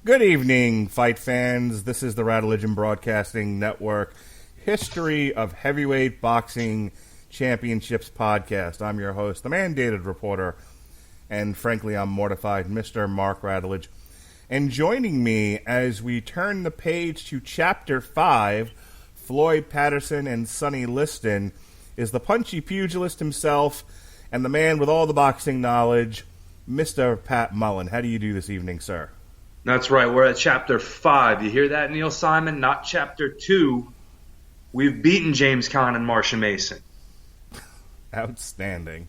Good evening, fight fans. This is the Radulich Broadcasting Network History of Heavyweight Boxing Championships podcast. I'm your host, the mandated reporter, and frankly, I'm mortified, Mr. Mark Radulich. And joining me as we turn the page to Chapter 5, Floyd Patterson and Sonny Liston, is the punchy pugilist himself and the man with all the boxing knowledge, Mr. Pat Mullin. How do you do this evening, sir? That's right. We're at Chapter 5. You hear that, Neil Simon? Not Chapter 2. We've beaten James Conn and Marsha Mason. Outstanding.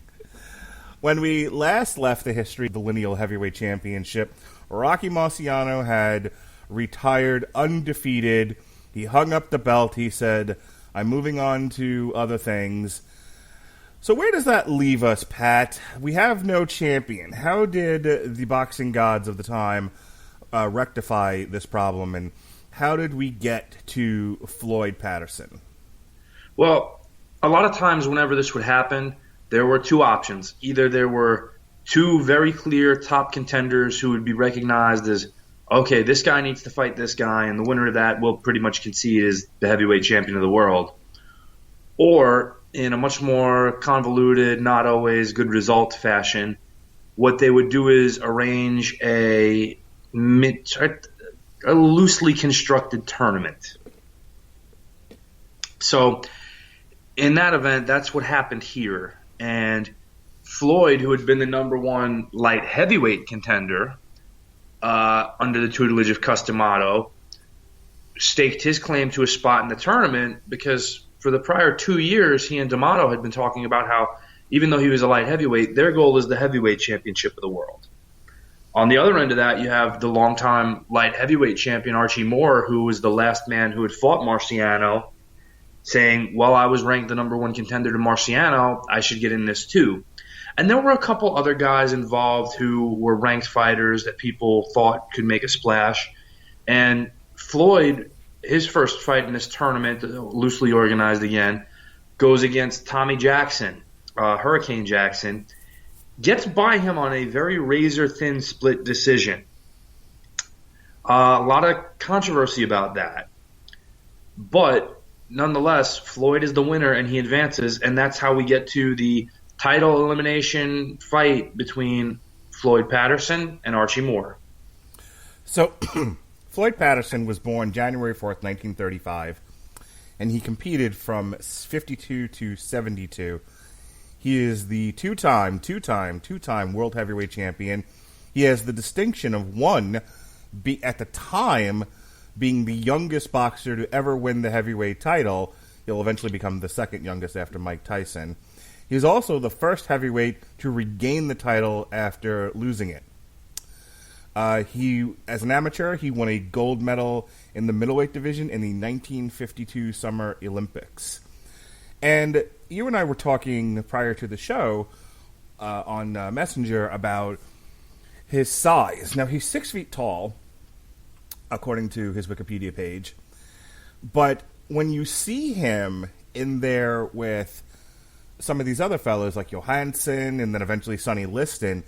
When we last left the history of the lineal heavyweight championship, Rocky Marciano had retired undefeated. He hung up the belt. He said, I'm moving on to other things. So where does that leave us, Pat? We have no champion. How did the boxing gods of the time rectify this problem, and how did we get to Floyd Patterson? Well, a lot of times whenever this would happen, there were two options. Either there were two very clear top contenders who would be recognized as, okay, this guy needs to fight this guy, and the winner of that will pretty much concede is the heavyweight champion of the world. Or, in a much more convoluted, not always good result fashion, what they would do is arrange a loosely constructed tournament. So in that event, that's what happened here. And Floyd, who had been the number one light heavyweight contender under the tutelage of Cus D'Amato, staked his claim to a spot in the tournament because for the prior 2 years, he and D'Amato had been talking about how even though he was a light heavyweight, their goal is the heavyweight championship of the world. On the other end of that, you have the longtime light heavyweight champion, Archie Moore, who was the last man who had fought Marciano, saying, well, I was ranked the number one contender to Marciano, I should get in this too. And there were a couple other guys involved who were ranked fighters that people thought could make a splash. And Floyd, his first fight in this tournament, loosely organized again, goes against Tommy Jackson, Hurricane Jackson, gets by him on a very razor-thin split decision. A lot of controversy about that. But nonetheless, Floyd is the winner and he advances, and that's how we get to the title elimination fight between Floyd Patterson and Archie Moore. So, Floyd Patterson was born January 4th, 1935, and he competed from 52 to 72. He is the two-time world heavyweight champion. He has the distinction of at the time, being the youngest boxer to ever win the heavyweight title. He'll eventually become the second youngest after Mike Tyson. He's also the first heavyweight to regain the title after losing it. As an amateur, he won a gold medal in the middleweight division in the 1952 Summer Olympics. And you and I were talking prior to the show on Messenger about his size. Now, he's 6 feet tall, according to his Wikipedia page. But when you see him in there with some of these other fellows like Johansson and then eventually Sonny Liston,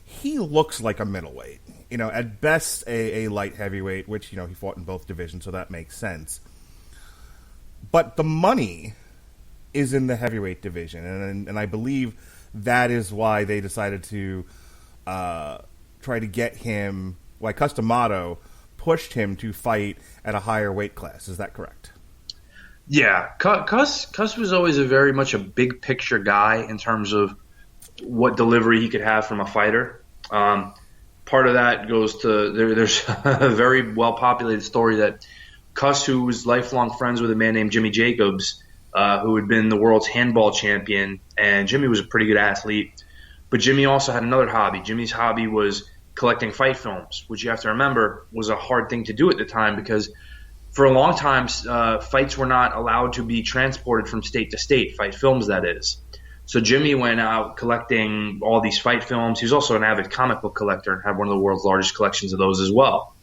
he looks like a middleweight. At best a light heavyweight, which, he fought in both divisions, so that makes sense. But the money is in the heavyweight division, and I believe that is why they decided to try to get him, why Cus D'Amato pushed him to fight at a higher weight class. Is that correct? Yeah, Cus was always very much a big picture guy in terms of what delivery he could have from a fighter. Part of that goes to there's a very well populated story that Cus, who was lifelong friends with a man named Jimmy Jacobs, who had been the world's handball champion, and Jimmy was a pretty good athlete, but Jimmy also had another hobby. Jimmy's hobby was collecting fight films, which you have to remember was a hard thing to do at the time because for a long time, fights were not allowed to be transported from state to state, fight films that is. So Jimmy went out collecting all these fight films. He was also an avid comic book collector and had one of the world's largest collections of those as well.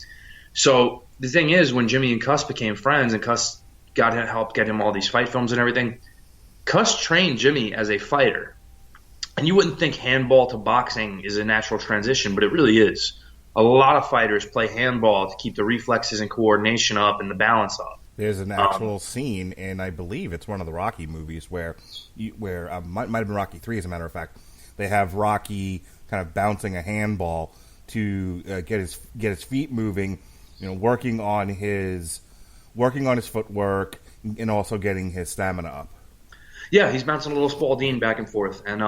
So the thing is, when Jimmy and Cus became friends and Cus helped get him all these fight films and everything, Cus trained Jimmy as a fighter. And you wouldn't think handball to boxing is a natural transition, but it really is. a lot of fighters play handball to keep the reflexes and coordination up and the balance up. There's an actual scene, and I believe it's one of the Rocky movies where might have been Rocky 3, as a matter of fact. They have Rocky kind of bouncing a handball to get his feet moving, working on his footwork and also getting his stamina up. Yeah, he's bouncing a little Spalding back and forth, and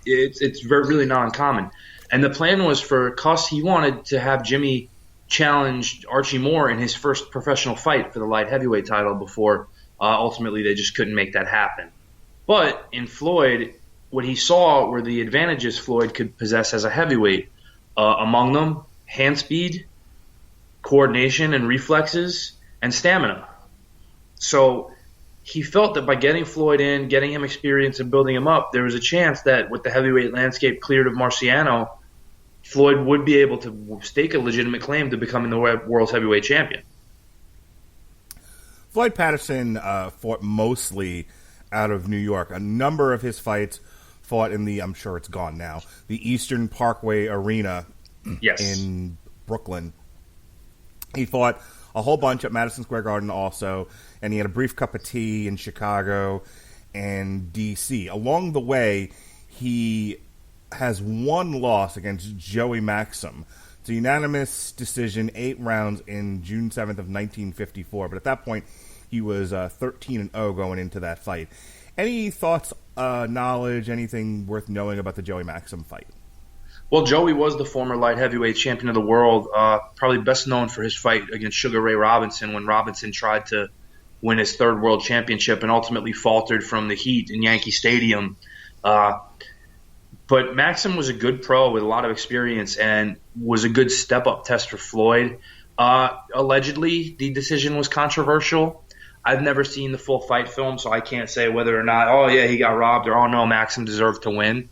it's really not uncommon. And the plan was for Cuss, he wanted to have Jimmy challenge Archie Moore in his first professional fight for the light heavyweight title before ultimately they just couldn't make that happen. But in Floyd, what he saw were the advantages Floyd could possess as a heavyweight. Among them, hand speed, coordination and reflexes, and stamina. So he felt that by getting Floyd in, getting him experience and building him up, there was a chance that with the heavyweight landscape cleared of Marciano, Floyd would be able to stake a legitimate claim to becoming the world's heavyweight champion. Floyd Patterson fought mostly out of New York. A number of his fights fought in I'm sure it's gone now, the Eastern Parkway Arena in Brooklyn. He fought a whole bunch at Madison Square Garden also, and he had a brief cup of tea in Chicago and D.C. Along the way, he has one loss against Joey Maxim. It's a unanimous decision, 8 rounds in June 7th of 1954. But at that point, he was 13-0 going into that fight. Any thoughts, knowledge, anything worth knowing about the Joey Maxim fight? Well, Joey was the former light heavyweight champion of the world, probably best known for his fight against Sugar Ray Robinson when Robinson tried to win his third world championship and ultimately faltered from the heat in Yankee Stadium. But Maxim was a good pro with a lot of experience and was a good step-up test for Floyd. Allegedly, the decision was controversial. I've never seen the full fight film, so I can't say whether or not, oh, yeah, he got robbed, or, oh, no, Maxim deserved to win.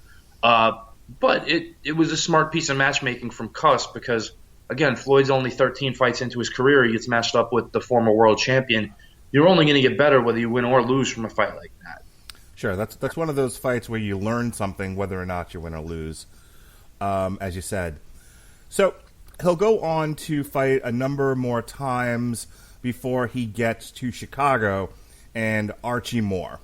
But it was a smart piece of matchmaking from Cuss because, again, Floyd's only 13 fights into his career. He gets matched up with the former world champion. You're only going to get better whether you win or lose from a fight like that. Sure, that's one of those fights where you learn something whether or not you win or lose, as you said. So he'll go on to fight a number more times before he gets to Chicago and Archie Moore.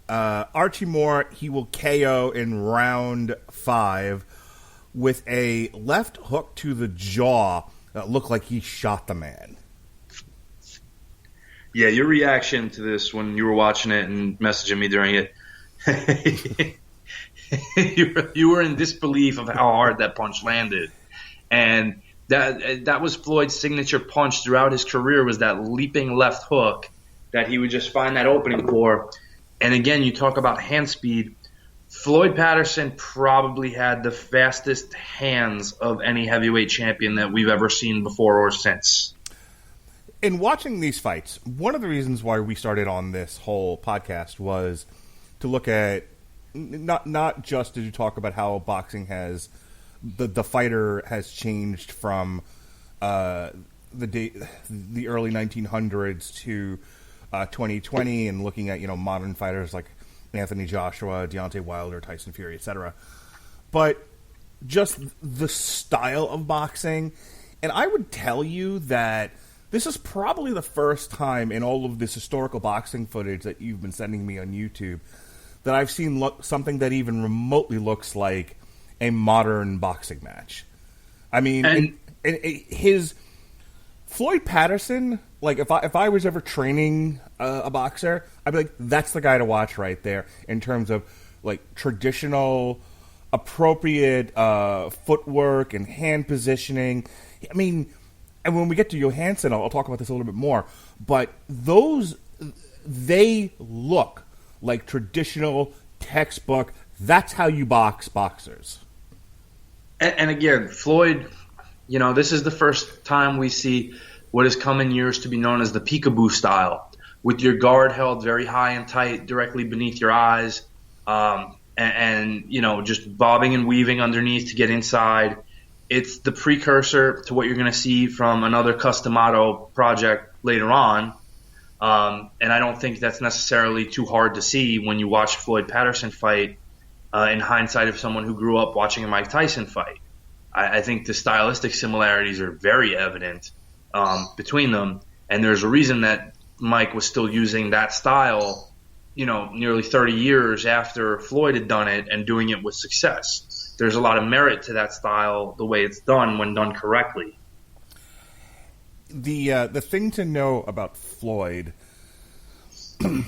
Archie Moore, he will KO in round 5 with a left hook to the jaw that looked like he shot the man. Yeah, your reaction to this when you were watching it and messaging me during it, you were in disbelief of how hard that punch landed. And that was Floyd's signature punch throughout his career, was that leaping left hook that he would just find that opening for. And again, you talk about hand speed. Floyd Patterson probably had the fastest hands of any heavyweight champion that we've ever seen before or since. In watching these fights, one of the reasons why we started on this whole podcast was to look at not just to talk about how boxing has the fighter has changed from the early 1900s to 2020, and looking at modern fighters like Anthony Joshua, Deontay Wilder, Tyson Fury, etc. But just the style of boxing, and I would tell you that this is probably the first time in all of this historical boxing footage that you've been sending me on YouTube that I've seen something that even remotely looks like a modern boxing match. I mean, and his Floyd Patterson, like if I was ever training a boxer, I'd be like, that's the guy to watch right there in terms of like traditional, appropriate footwork and hand positioning. I mean, and when we get to Johansson, I'll talk about this a little bit more, but they look like traditional textbook. That's how you box boxers. And again, Floyd, this is the first time we see what has come in years to be known as the peekaboo style, with your guard held very high and tight directly beneath your eyes, and just bobbing and weaving underneath to get inside. It's the precursor to what you're going to see from another Customato project later on, and I don't think that's necessarily too hard to see when you watch Floyd Patterson fight in hindsight of someone who grew up watching a Mike Tyson fight. I think the stylistic similarities are very evident between them, and there's a reason that Mike was still using that style, nearly 30 years after Floyd had done it and doing it with success. There's a lot of merit to that style, the way it's done when done correctly. The thing to know about Floyd,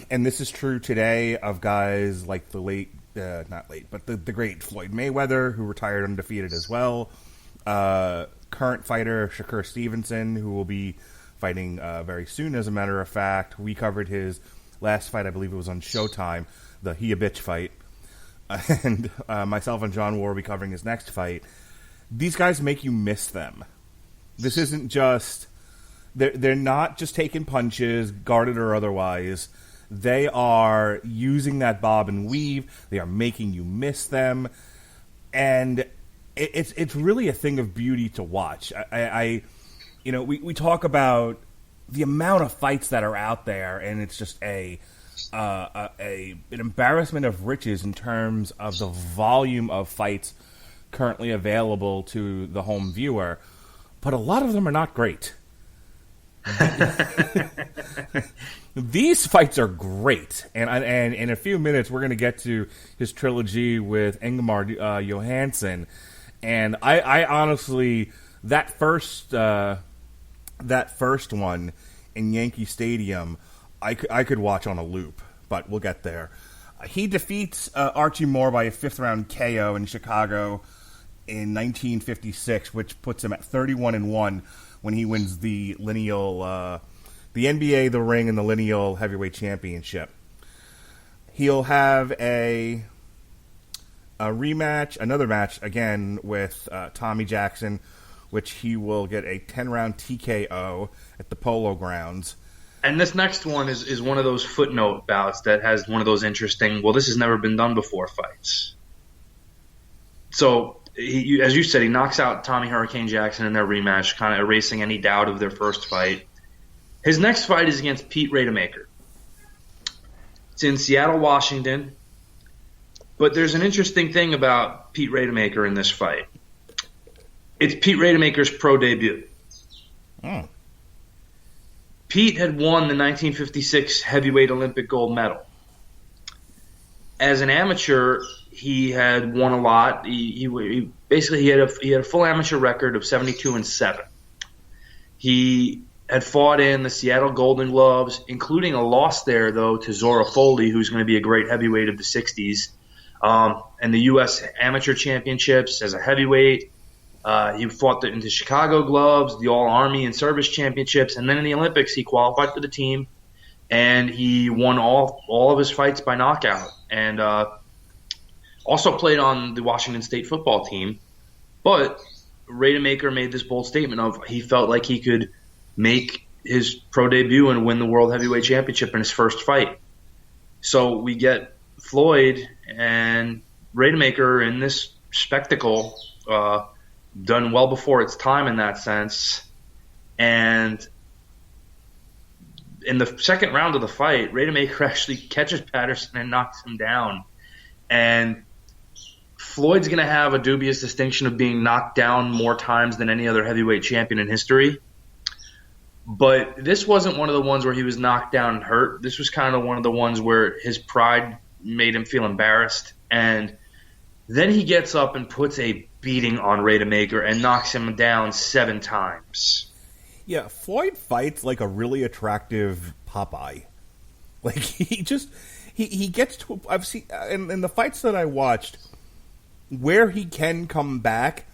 and this is true today of guys like the the great Floyd Mayweather, who retired undefeated as well. Current fighter Shakur Stevenson, who will be fighting very soon, as a matter of fact. We covered his last fight, I believe it was on Showtime, the He a Bitch fight. And myself and John will be covering his next fight. These guys make you miss them. This isn't just... They're not just taking punches, guarded or otherwise. They are using that bob and weave. They are making you miss them. And it's really a thing of beauty to watch. We talk about the amount of fights that are out there, and it's just an embarrassment of riches in terms of the volume of fights currently available to the home viewer. But a lot of them are not great. These fights are great, and in a few minutes we're going to get to his trilogy with Ingemar Johansson, and I honestly that first one in Yankee Stadium I could watch on a loop, but we'll get there. He defeats Archie Moore by a 5th round KO in Chicago in 1956, which puts him at 31-1 when he wins the lineal, the NBA, the ring, and the lineal heavyweight championship. He'll have a rematch, another match again with Tommy Jackson, which he will get a 10-round TKO at the Polo Grounds. And this next one is one of those footnote bouts that has one of those interesting, well, this has never been done before fights. So, as you said, he knocks out Tommy Hurricane Jackson in their rematch, kind of erasing any doubt of their first fight. His next fight is against Pete Rademacher. It's in Seattle, Washington. But there's an interesting thing about Pete Rademacher in this fight. It's Pete Rademacher's pro debut. Oh. Pete had won the 1956 heavyweight Olympic gold medal. As an amateur, he had won a lot. He basically had a full amateur record of 72-7. He had fought in the Seattle Golden Gloves, including a loss there though to Zora Foley, who's going to be a great heavyweight of the 60s, and the U.S. Amateur Championships as a heavyweight. He fought in the Chicago Gloves, the All-Army and Service Championships, and then in the Olympics he qualified for the team, and he won all of his fights by knockout, and also played on the Washington State football team. But Rademacher made this bold statement of he felt like he could make his pro debut and win the World Heavyweight Championship in his first fight. So we get Floyd and Rademacher in this spectacle, done well before its time in that sense. And in the second round of the fight, Rademacher actually catches Patterson and knocks him down. And Floyd's going to have a dubious distinction of being knocked down more times than any other heavyweight champion in history. But this wasn't one of the ones where he was knocked down and hurt. This was kind of one of the ones where his pride made him feel embarrassed. And then he gets up and puts a beating on Rademacher and knocks him down 7 times. Yeah, Floyd fights like a really attractive Popeye. Like, he gets to... I've seen... In the fights that I watched, where he can come back,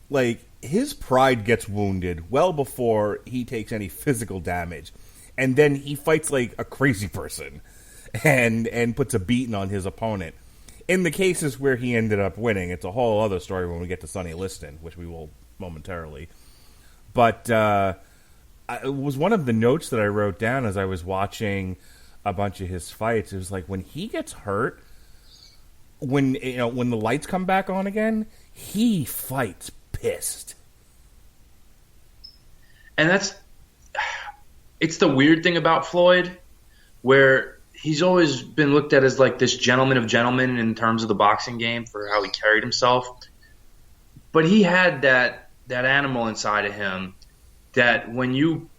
like, his pride gets wounded well before he takes any physical damage. And then he fights like a crazy person and puts a beating on his opponent. In the cases where he ended up winning, it's a whole other story when we get to Sonny Liston, which we will momentarily. But it was one of the notes that I wrote down as I was watching a bunch of his fights. It was like when he gets hurt, when the lights come back on again, he fights pissed. And it's the weird thing about Floyd, where he's always been looked at as like this gentleman of gentlemen in terms of the boxing game for how he carried himself. But he had that animal inside of him that when you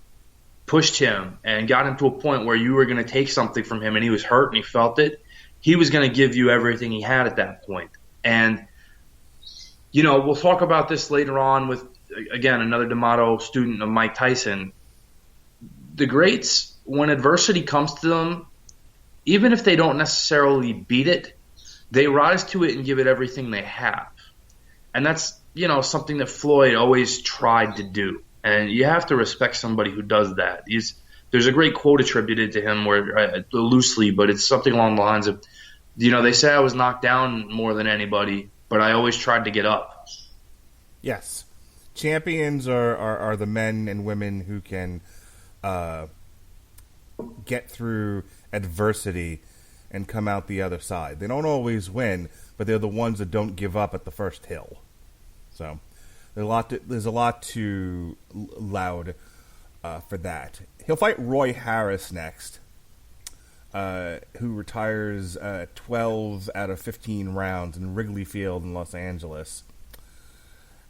pushed him and got him to a point where you were going to take something from him and he was hurt and he felt it, he was going to give you everything he had at that point. And, we'll talk about this later on with, again, another D'Amato student of Mike Tyson. The greats, when adversity comes to them, even if they don't necessarily beat it, they rise to it and give it everything they have. And that's, something that Floyd always tried to do. And you have to respect somebody who does that. There's a great quote attributed to him where loosely, but it's something along the lines of, they say I was knocked down more than anybody, but I always tried to get up. Yes. Champions are the men and women who can get through adversity and come out the other side. They don't always win, but they're the ones that don't give up at the first hill. So there's a lot to Loud for that. He'll fight Roy Harris next, who retires 12 out of 15 rounds in Wrigley Field in Los Angeles.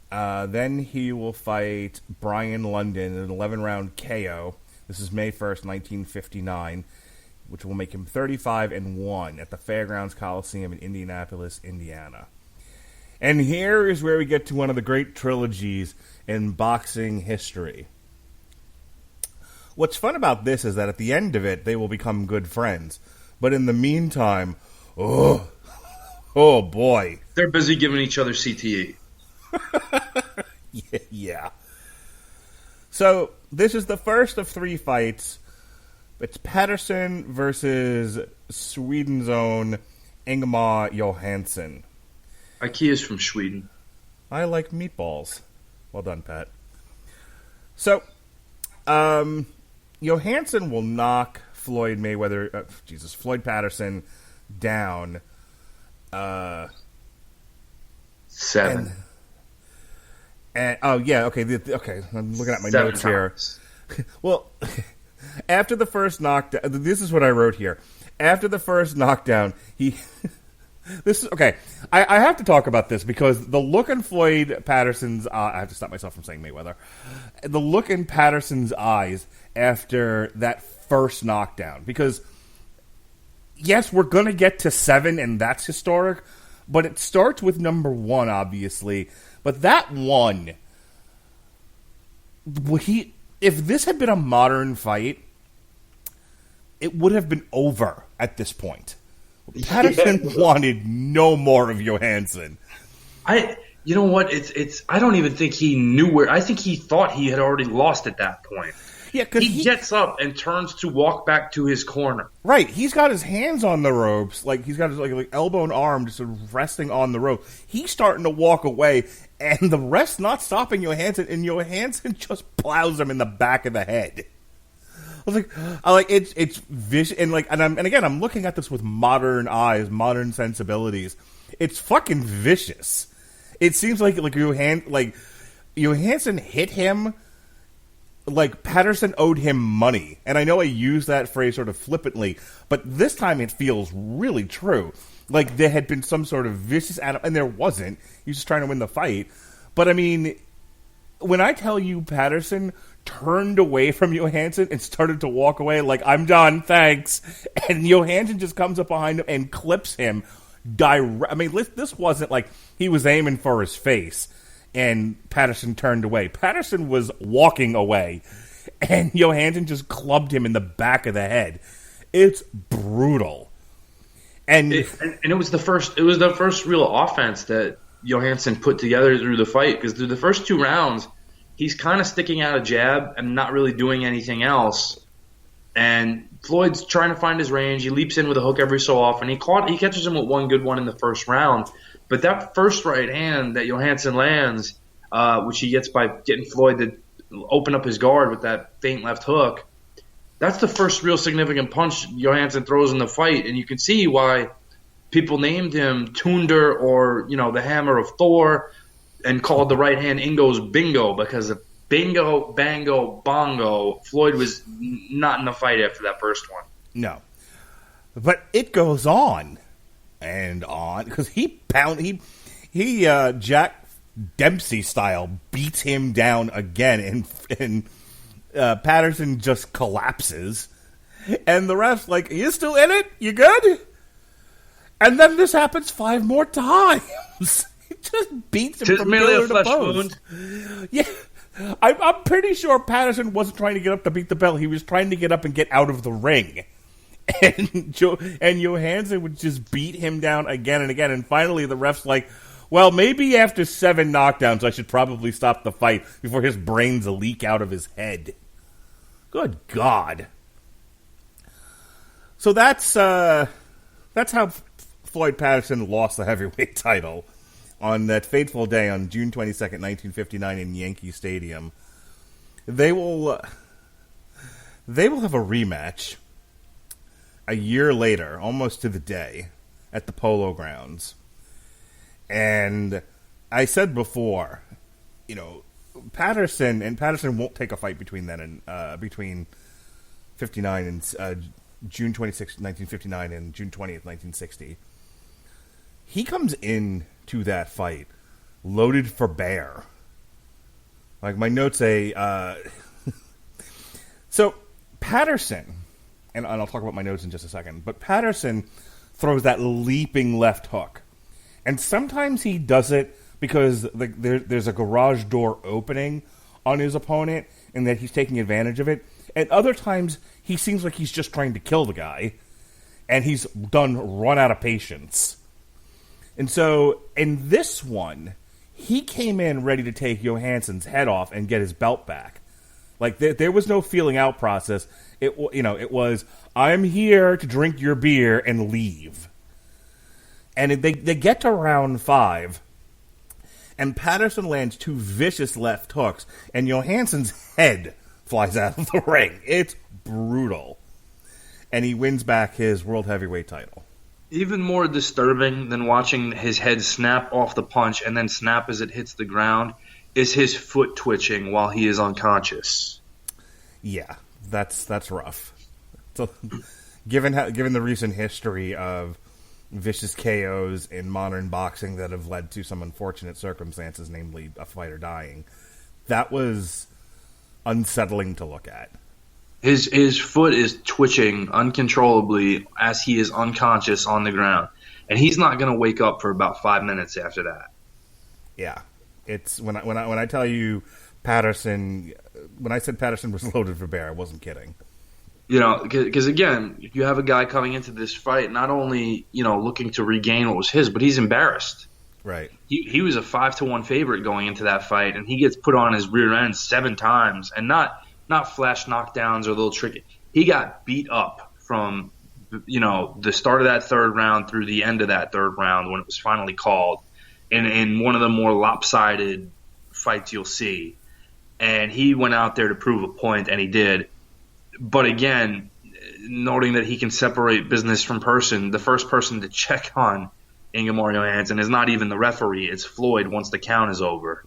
Then he will fight Brian London in an 11-round KO. This is May 1st, 1959, which will make him 35-1 at the Fairgrounds Coliseum in Indianapolis, Indiana. And here is where we get to one of the great trilogies in boxing history. What's fun about this is that at the end of it, they will become good friends. But in the meantime, oh boy. They're busy giving each other CTE. Yeah. So, this is the first of 3 fights. It's Patterson versus Sweden's own Ingemar Johansson. Ikea's from Sweden. I like meatballs. Well done, Pat. So, Johansson will knock Floyd Patterson down. 7. And okay. I'm looking at my 7 notes times. here. Well, after the first knockdown, this is what I wrote here. After the first knockdown, this is okay. I have to talk about this because the look in Floyd Patterson's I have to stop myself from saying Mayweather. The look in Patterson's eyes after that first knockdown, because yes, we're gonna get to 7, and that's historic, but it starts with number 1, obviously. But that one, if this had been a modern fight, it would have been over at this point. Patterson wanted no more of Johansson. You know what? I don't even think he knew where. I think he thought he had already lost at that point. Yeah, because he gets up and turns to walk back to his corner. Right, he's got his hands on the ropes, like he's got his like elbow and arm just sort of resting on the rope. He's starting to walk away, and the ref's not stopping Johansson, and Johansson just plows him in the back of the head. I like it's vicious, and again, I'm looking at this with modern eyes, modern sensibilities. It's fucking vicious. It seems like Johansson hit him like Patterson owed him money. And I know I use that phrase sort of flippantly, but this time it feels really true. Like there had been some sort of vicious and there wasn't. He was just trying to win the fight. But I mean, when I tell you Patterson turned away from Johansson and started to walk away like, I'm done, thanks. And Johansson just comes up behind him and clips him direct. I mean, this wasn't like he was aiming for his face and Patterson turned away. Patterson was walking away, and Johansson just clubbed him in the back of the head. It's brutal. And it was the first real offense that Johansson put together through the fight, because through the first 2 rounds, he's kind of sticking out a jab and not really doing anything else. And Floyd's trying to find his range. He leaps in with a hook every so often. He catches him with one good one in the first round. But that first right hand that Johansson lands, which he gets by getting Floyd to open up his guard with that faint left hook, that's the first real significant punch Johansson throws in the fight. And you can see why people named him Tunder, or, the Hammer of Thor, and called the right hand Ingo's Bingo, because of bingo, bango, bongo, Floyd was not in the fight after that first one. No. But it goes on and on, because he jacked Dempsey style, beats him down again, and Patterson just collapses. And the ref's like, "You still in it? You good?" And then this happens 5 more times. It just beats him from pillar to post. Yeah, I'm pretty sure Patterson wasn't trying to get up to beat the bell. He was trying to get up and get out of the ring. And Johansson would just beat him down again and again. And finally the ref's like, "Well, maybe after 7 knockdowns I should probably stop the fight before his brains leak out of his head." Good God. So that's how Floyd Patterson lost the heavyweight title on that fateful day on June 22nd, 1959 in Yankee Stadium. They will have a rematch a year later, almost to the day, at the Polo Grounds. And I said before, Patterson won't take a fight between then and between 59 and June 26th, 1959 and June 20th, 1960. He comes in to that fight loaded for bear. Like, my notes say, so Patterson, and I'll talk about my notes in just a second, but Patterson throws that leaping left hook. And sometimes he does it because there's a garage door opening on his opponent and that he's taking advantage of it. And other times he seems like he's just trying to kill the guy and he's run out of patience. And so in this one, he came in ready to take Johansson's head off and get his belt back. Like, there was no feeling out process. It was, "I'm here to drink your beer and leave." And they get to round 5, and Patterson lands 2 vicious left hooks, and Johansson's head flies out of the ring. It's brutal. And he wins back his World Heavyweight title. Even more disturbing than watching his head snap off the punch and then snap as it hits the ground is his foot twitching while he is unconscious. Yeah, that's rough. So, given the recent history of vicious KOs in modern boxing that have led to some unfortunate circumstances, namely a fighter dying, that was unsettling to look at. His foot is twitching uncontrollably as he is unconscious on the ground, and he's not going to wake up for about 5 minutes after that. Yeah, it's when I tell you Patterson, when I said Patterson was loaded for bear, I wasn't kidding. Because again, you have a guy coming into this fight not only looking to regain what was his, but he's embarrassed. Right. He was a 5-1 favorite going into that fight, and he gets put on his rear end 7 times, and not flash knockdowns or little tricky. He got beat up from the start of that 3rd round through the end of that 3rd round when it was finally called, in one of the more lopsided fights you'll see. And he went out there to prove a point, and he did. But again, noting that he can separate business from person, the first person to check on Ingemar Johansson is not even the referee. It's Floyd once the count is over.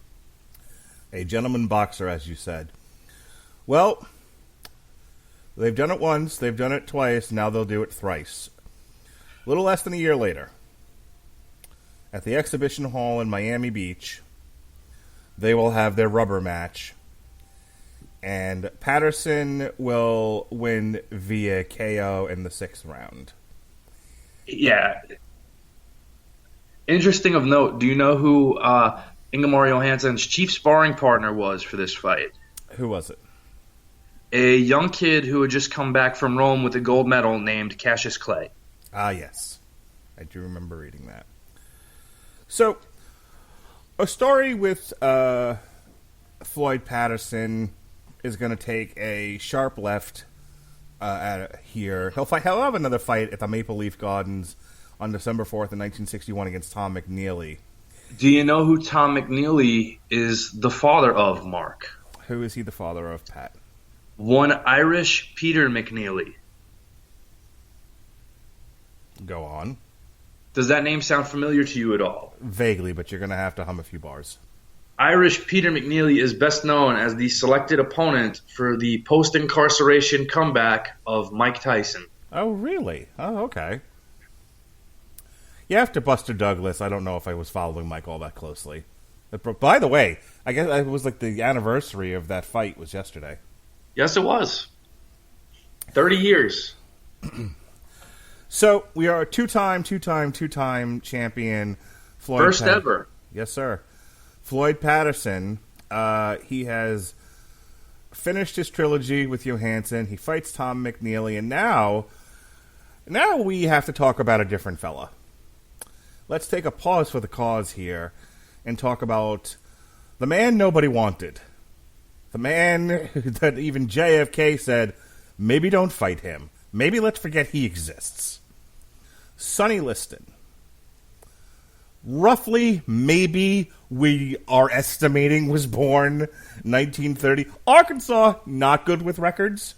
A gentleman boxer, as you said. Well, they've done it once, they've done it twice, now they'll do it thrice. A little less than a year later, at the exhibition hall in Miami Beach, they will have their rubber match, and Patterson will win via KO in the 6th round. Yeah. Interesting of note, do you know who Ingemar Johansson's chief sparring partner was for this fight? Who was it? A young kid who had just come back from Rome with a gold medal named Cassius Clay. Ah, yes. I do remember reading that. So, a story with Floyd Patterson is going to take a sharp left here. He'll have another fight at the Maple Leaf Gardens on December 4th in 1961 against Tom McNeely. Do you know who Tom McNeely is the father of, Mark? Who is he the father of, Pat? One Irish Peter McNeely. Go on. Does that name sound familiar to you at all? Vaguely, but you're going to have to hum a few bars. Irish Peter McNeely is best known as the selected opponent for the post-incarceration comeback of Mike Tyson. Oh, really? Oh, okay. Yeah, after Buster Douglas, I don't know if I was following Mike all that closely. By the way, I guess it was like the anniversary of that fight was yesterday. Yes, it was. 30 years. So we are a two-time champion. First ever. Yes, sir. Floyd Patterson. He has finished his trilogy with Johansson. He fights Tom McNeely, and now we have to talk about a different fella. Let's take a pause for the cause here and talk about the man nobody wanted. The man that even JFK said, maybe don't fight him. Maybe let's forget he exists. Sonny Liston. Roughly, maybe we are estimating was born 1930. Arkansas, not good with records.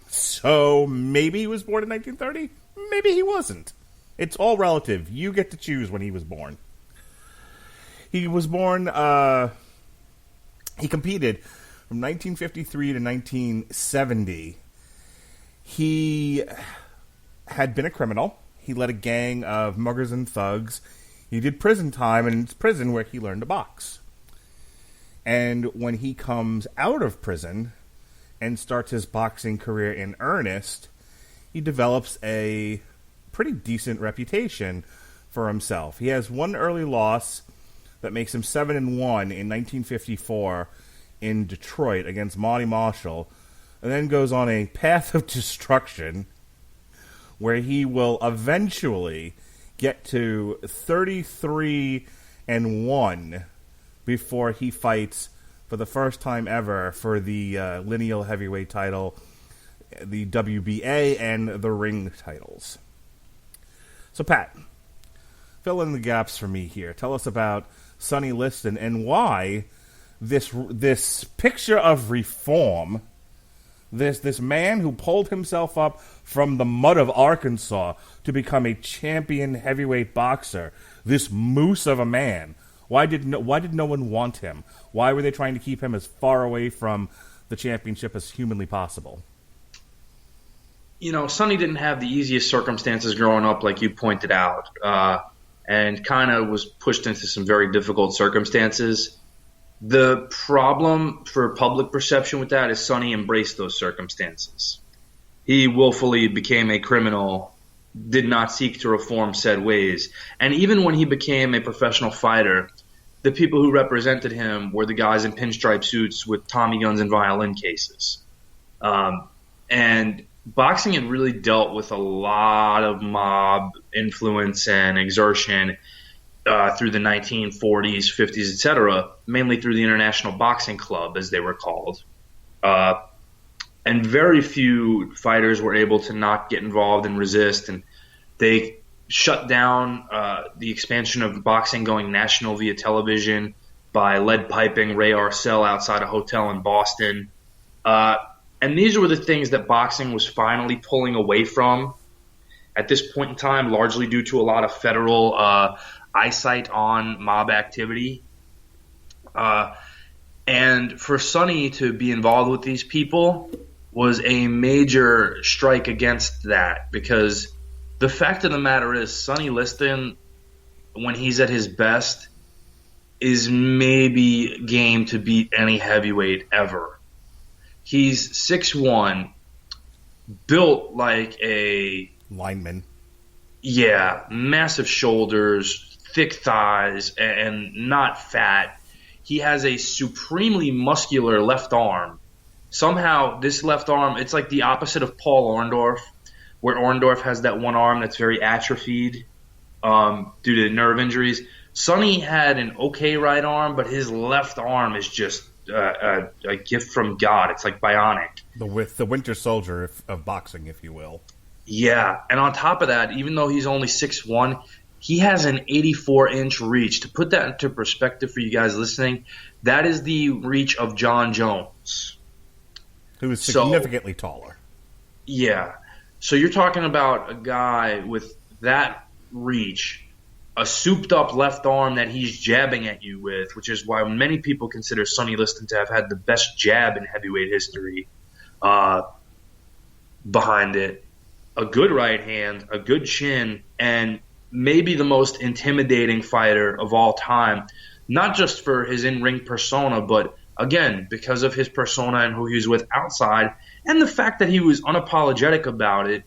So maybe he was born in 1930. Maybe he wasn't. It's all relative. You get to choose when he was born. He was born, he competed from 1953 to 1970. He had been a criminal. He led a gang of muggers and thugs. He did prison time, and it's prison where he learned to box. And when he comes out of prison and starts his boxing career in earnest, he develops a pretty decent reputation for himself. He has one early loss that makes him 7-1 in 1954 in Detroit against Monty Marshall, and then goes on a path of destruction where he will eventually get to 33-1 before he fights for the first time ever for the lineal heavyweight title, the WBA, and the ring titles. So, Pat, fill in the gaps for me here. Tell us about Sonny Liston and why this picture of reform, this man who pulled himself up from the mud of Arkansas to become a champion heavyweight boxer, this moose of a man, why did no one want him? Why were they trying to keep him as far away from the championship as humanly possible? You know, Sonny didn't have the easiest circumstances growing up, like you pointed out, and kind of was pushed into some very difficult circumstances. The problem for public perception with that is Sonny embraced those circumstances. He willfully became a criminal, did not seek to reform said ways. And even when he became a professional fighter, the people who represented him were the guys in pinstripe suits with Tommy guns and violin cases. And boxing had really dealt with a lot of mob influence and exertion through the 1940s, 50s, etc., mainly through the International Boxing Club, as they were called. And very few fighters were able to not get involved and resist, and they shut down the expansion of boxing going national via television by lead piping Ray Arcel outside a hotel in Boston. And these were the things that boxing was finally pulling away from at this point in time, largely due to a lot of federal eyesight on mob activity. And for Sonny to be involved with these people was a major strike against that, because the fact of the matter is Sonny Liston, when he's at his best, is maybe game to beat any heavyweight ever. He's 6'1", built like a lineman. Yeah, massive shoulders, thick thighs, and not fat. He has a supremely muscular left arm. Somehow, this left arm, it's like the opposite of Paul Orndorff, where Orndorff has that one arm that's very atrophied due to nerve injuries. Sonny had an okay right arm, but his left arm is just a gift from God. It's like bionic. The Winter Soldier of boxing, if you will. Yeah, and on top of that, even though he's only 6'1", he has an 84-inch reach. To put that into perspective for you guys listening, that is the reach of John Jones, who is significantly taller. Yeah. So you're talking about a guy with that reach, a souped-up left arm that he's jabbing at you with, which is why many people consider Sonny Liston to have had the best jab in heavyweight history behind it. A good right hand, a good chin, and maybe the most intimidating fighter of all time. not just for his in-ring persona, but again, because of his persona and who he was with outside, and the fact that he was unapologetic about it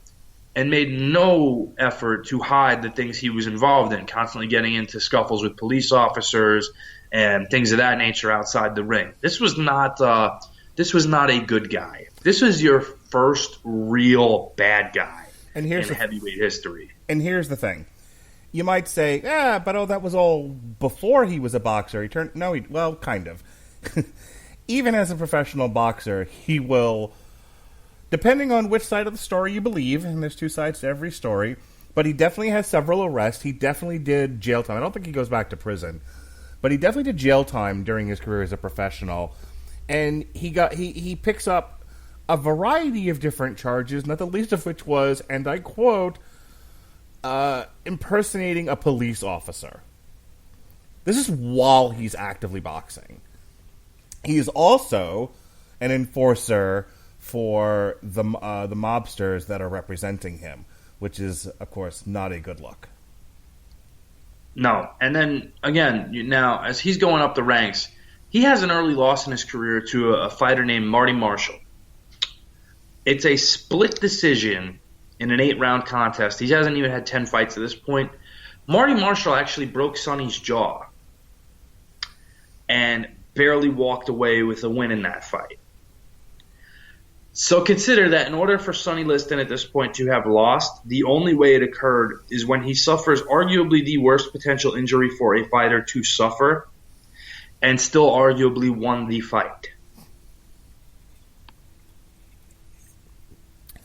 and made no effort to hide the things he was involved in, constantly getting into scuffles with police officers and things of that nature outside the ring. This was not a good guy. This was your first real bad guy in heavyweight history. And here's the thing. You might say, that was all before he was a boxer. Kind of. Even as a professional boxer, he will, depending on which side of the story you believe, and there's two sides to every story, but he definitely has several arrests. He definitely did jail time. I don't think he goes back to prison, but he definitely did jail time during his career as a professional. And he picks up a variety of different charges, not the least of which was, and I quote, impersonating a police officer. This is while he's actively boxing. He is also an enforcer for the mobsters that are representing him, which is, of course, not a good look. No. And then, again, now, as he's going up the ranks, he has an early loss in his career to a fighter named Marty Marshall. It's a split decision in an 8-round contest. He hasn't even had 10 fights at this point. Marty Marshall actually broke Sonny's jaw and barely walked away with a win in that fight. So consider that in order for Sonny Liston at this point to have lost, the only way it occurred is when he suffers arguably the worst potential injury for a fighter to suffer and still arguably won the fight.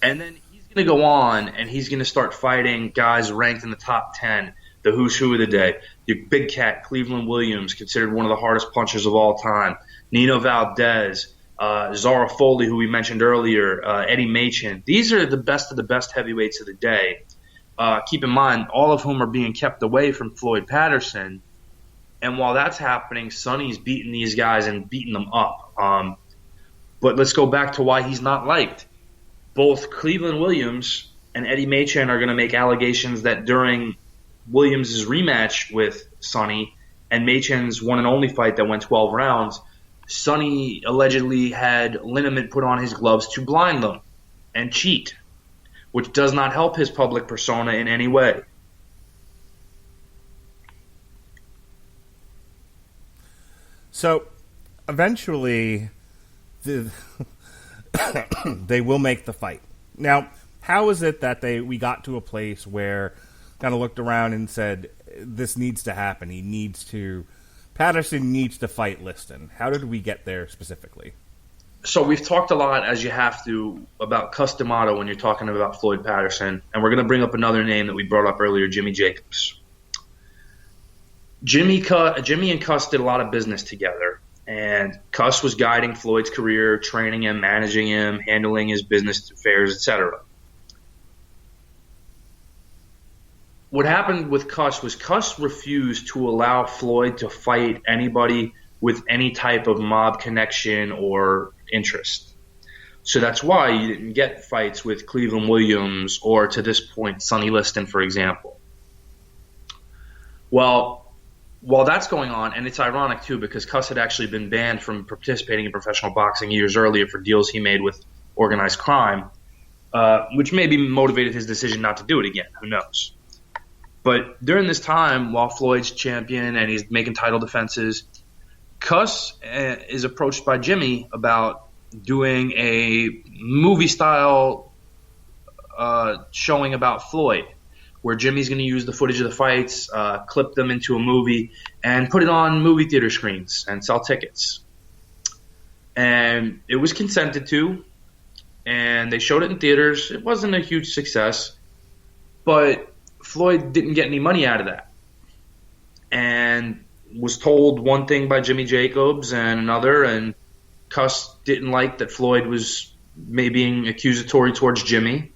And then he's going to go on and he's going to start fighting guys ranked in the top 10, the who's who of the day. Your big cat, Cleveland Williams, considered one of the hardest punchers of all time. Nino Valdez, Zara Foley, who we mentioned earlier, Eddie Machin. These are the best of the best heavyweights of the day. Keep in mind, all of whom are being kept away from Floyd Patterson. And while that's happening, Sonny's beating these guys and beating them up. But let's go back to why he's not liked. Both Cleveland Williams and Eddie Machin are going to make allegations that during Williams' rematch with Sonny and Machin's one and only fight that went 12 rounds, Sonny allegedly had liniment put on his gloves to blind them and cheat, which does not help his public persona in any way. So, eventually, they will make the fight. Now, how is it that we got to a place where kind of looked around and said, this needs to happen, Patterson needs to fight Liston? How did we get there specifically? So we've talked a lot, as you have to, about Cus D'Amato when you're talking about Floyd Patterson, and we're going to bring up another name that we brought up earlier, Jimmy Jacobs. Jimmy and Cus did a lot of business together, and Cus was guiding Floyd's career, training him, managing him, handling his business affairs, etc. What happened with Cus was Cus refused to allow Floyd to fight anybody with any type of mob connection or interest. So that's why you didn't get fights with Cleveland Williams or, to this point, Sonny Liston, for example. Well, while that's going on, and it's ironic too because Cus had actually been banned from participating in professional boxing years earlier for deals he made with organized crime, which maybe motivated his decision not to do it again. Who knows? But during this time, while Floyd's champion and he's making title defenses, Cus is approached by Jimmy about doing a movie-style showing about Floyd, where Jimmy's going to use the footage of the fights, clip them into a movie, and put it on movie theater screens and sell tickets. And it was consented to, and they showed it in theaters. It wasn't a huge success, but Floyd didn't get any money out of that and was told one thing by Jimmy Jacobs and another, and Cus didn't like that Floyd was maybe being accusatory towards Jimmy.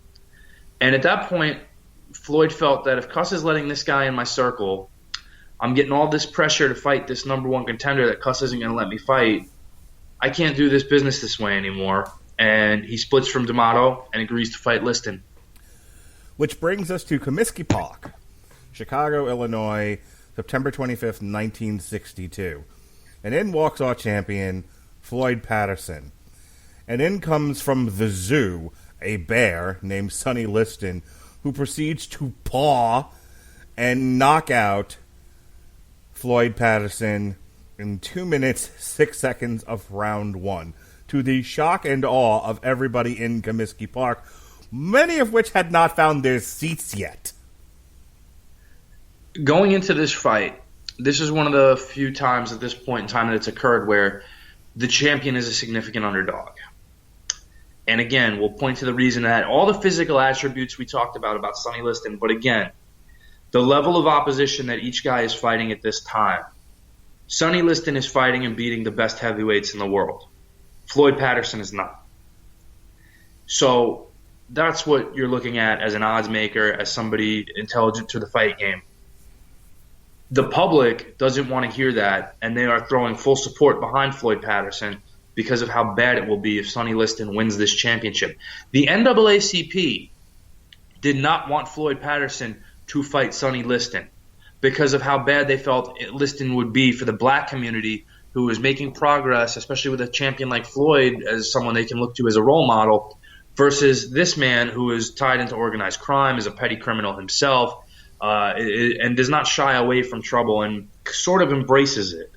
And at that point, Floyd felt that if Cus is letting this guy in my circle, I'm getting all this pressure to fight this number one contender that Cus isn't going to let me fight. I can't do this business this way anymore. And he splits from D'Amato and agrees to fight Liston. Which brings us to Comiskey Park, Chicago, Illinois, September 25th, 1962. And in walks our champion, Floyd Patterson. And in comes from the zoo a bear named Sonny Liston, who proceeds to paw and knock out Floyd Patterson in 2 minutes, 6 seconds of round one, to the shock and awe of everybody in Comiskey Park, many of which had not found their seats yet. Going into this fight, this is one of the few times at this point in time that it's occurred where the champion is a significant underdog. And again, we'll point to the reason that all the physical attributes we talked about Sonny Liston, but again, the level of opposition that each guy is fighting at this time. Sonny Liston is fighting and beating the best heavyweights in the world. Floyd Patterson is not. So that's what you're looking at as an odds maker, as somebody intelligent to the fight game. The public doesn't want to hear that, and they are throwing full support behind Floyd Patterson because of how bad it will be if Sonny Liston wins this championship. The NAACP did not want Floyd Patterson to fight Sonny Liston because of how bad they felt Liston would be for the black community, who was making progress, especially with a champion like Floyd as someone they can look to as a role model, versus this man who is tied into organized crime, is a petty criminal himself, and does not shy away from trouble and sort of embraces it.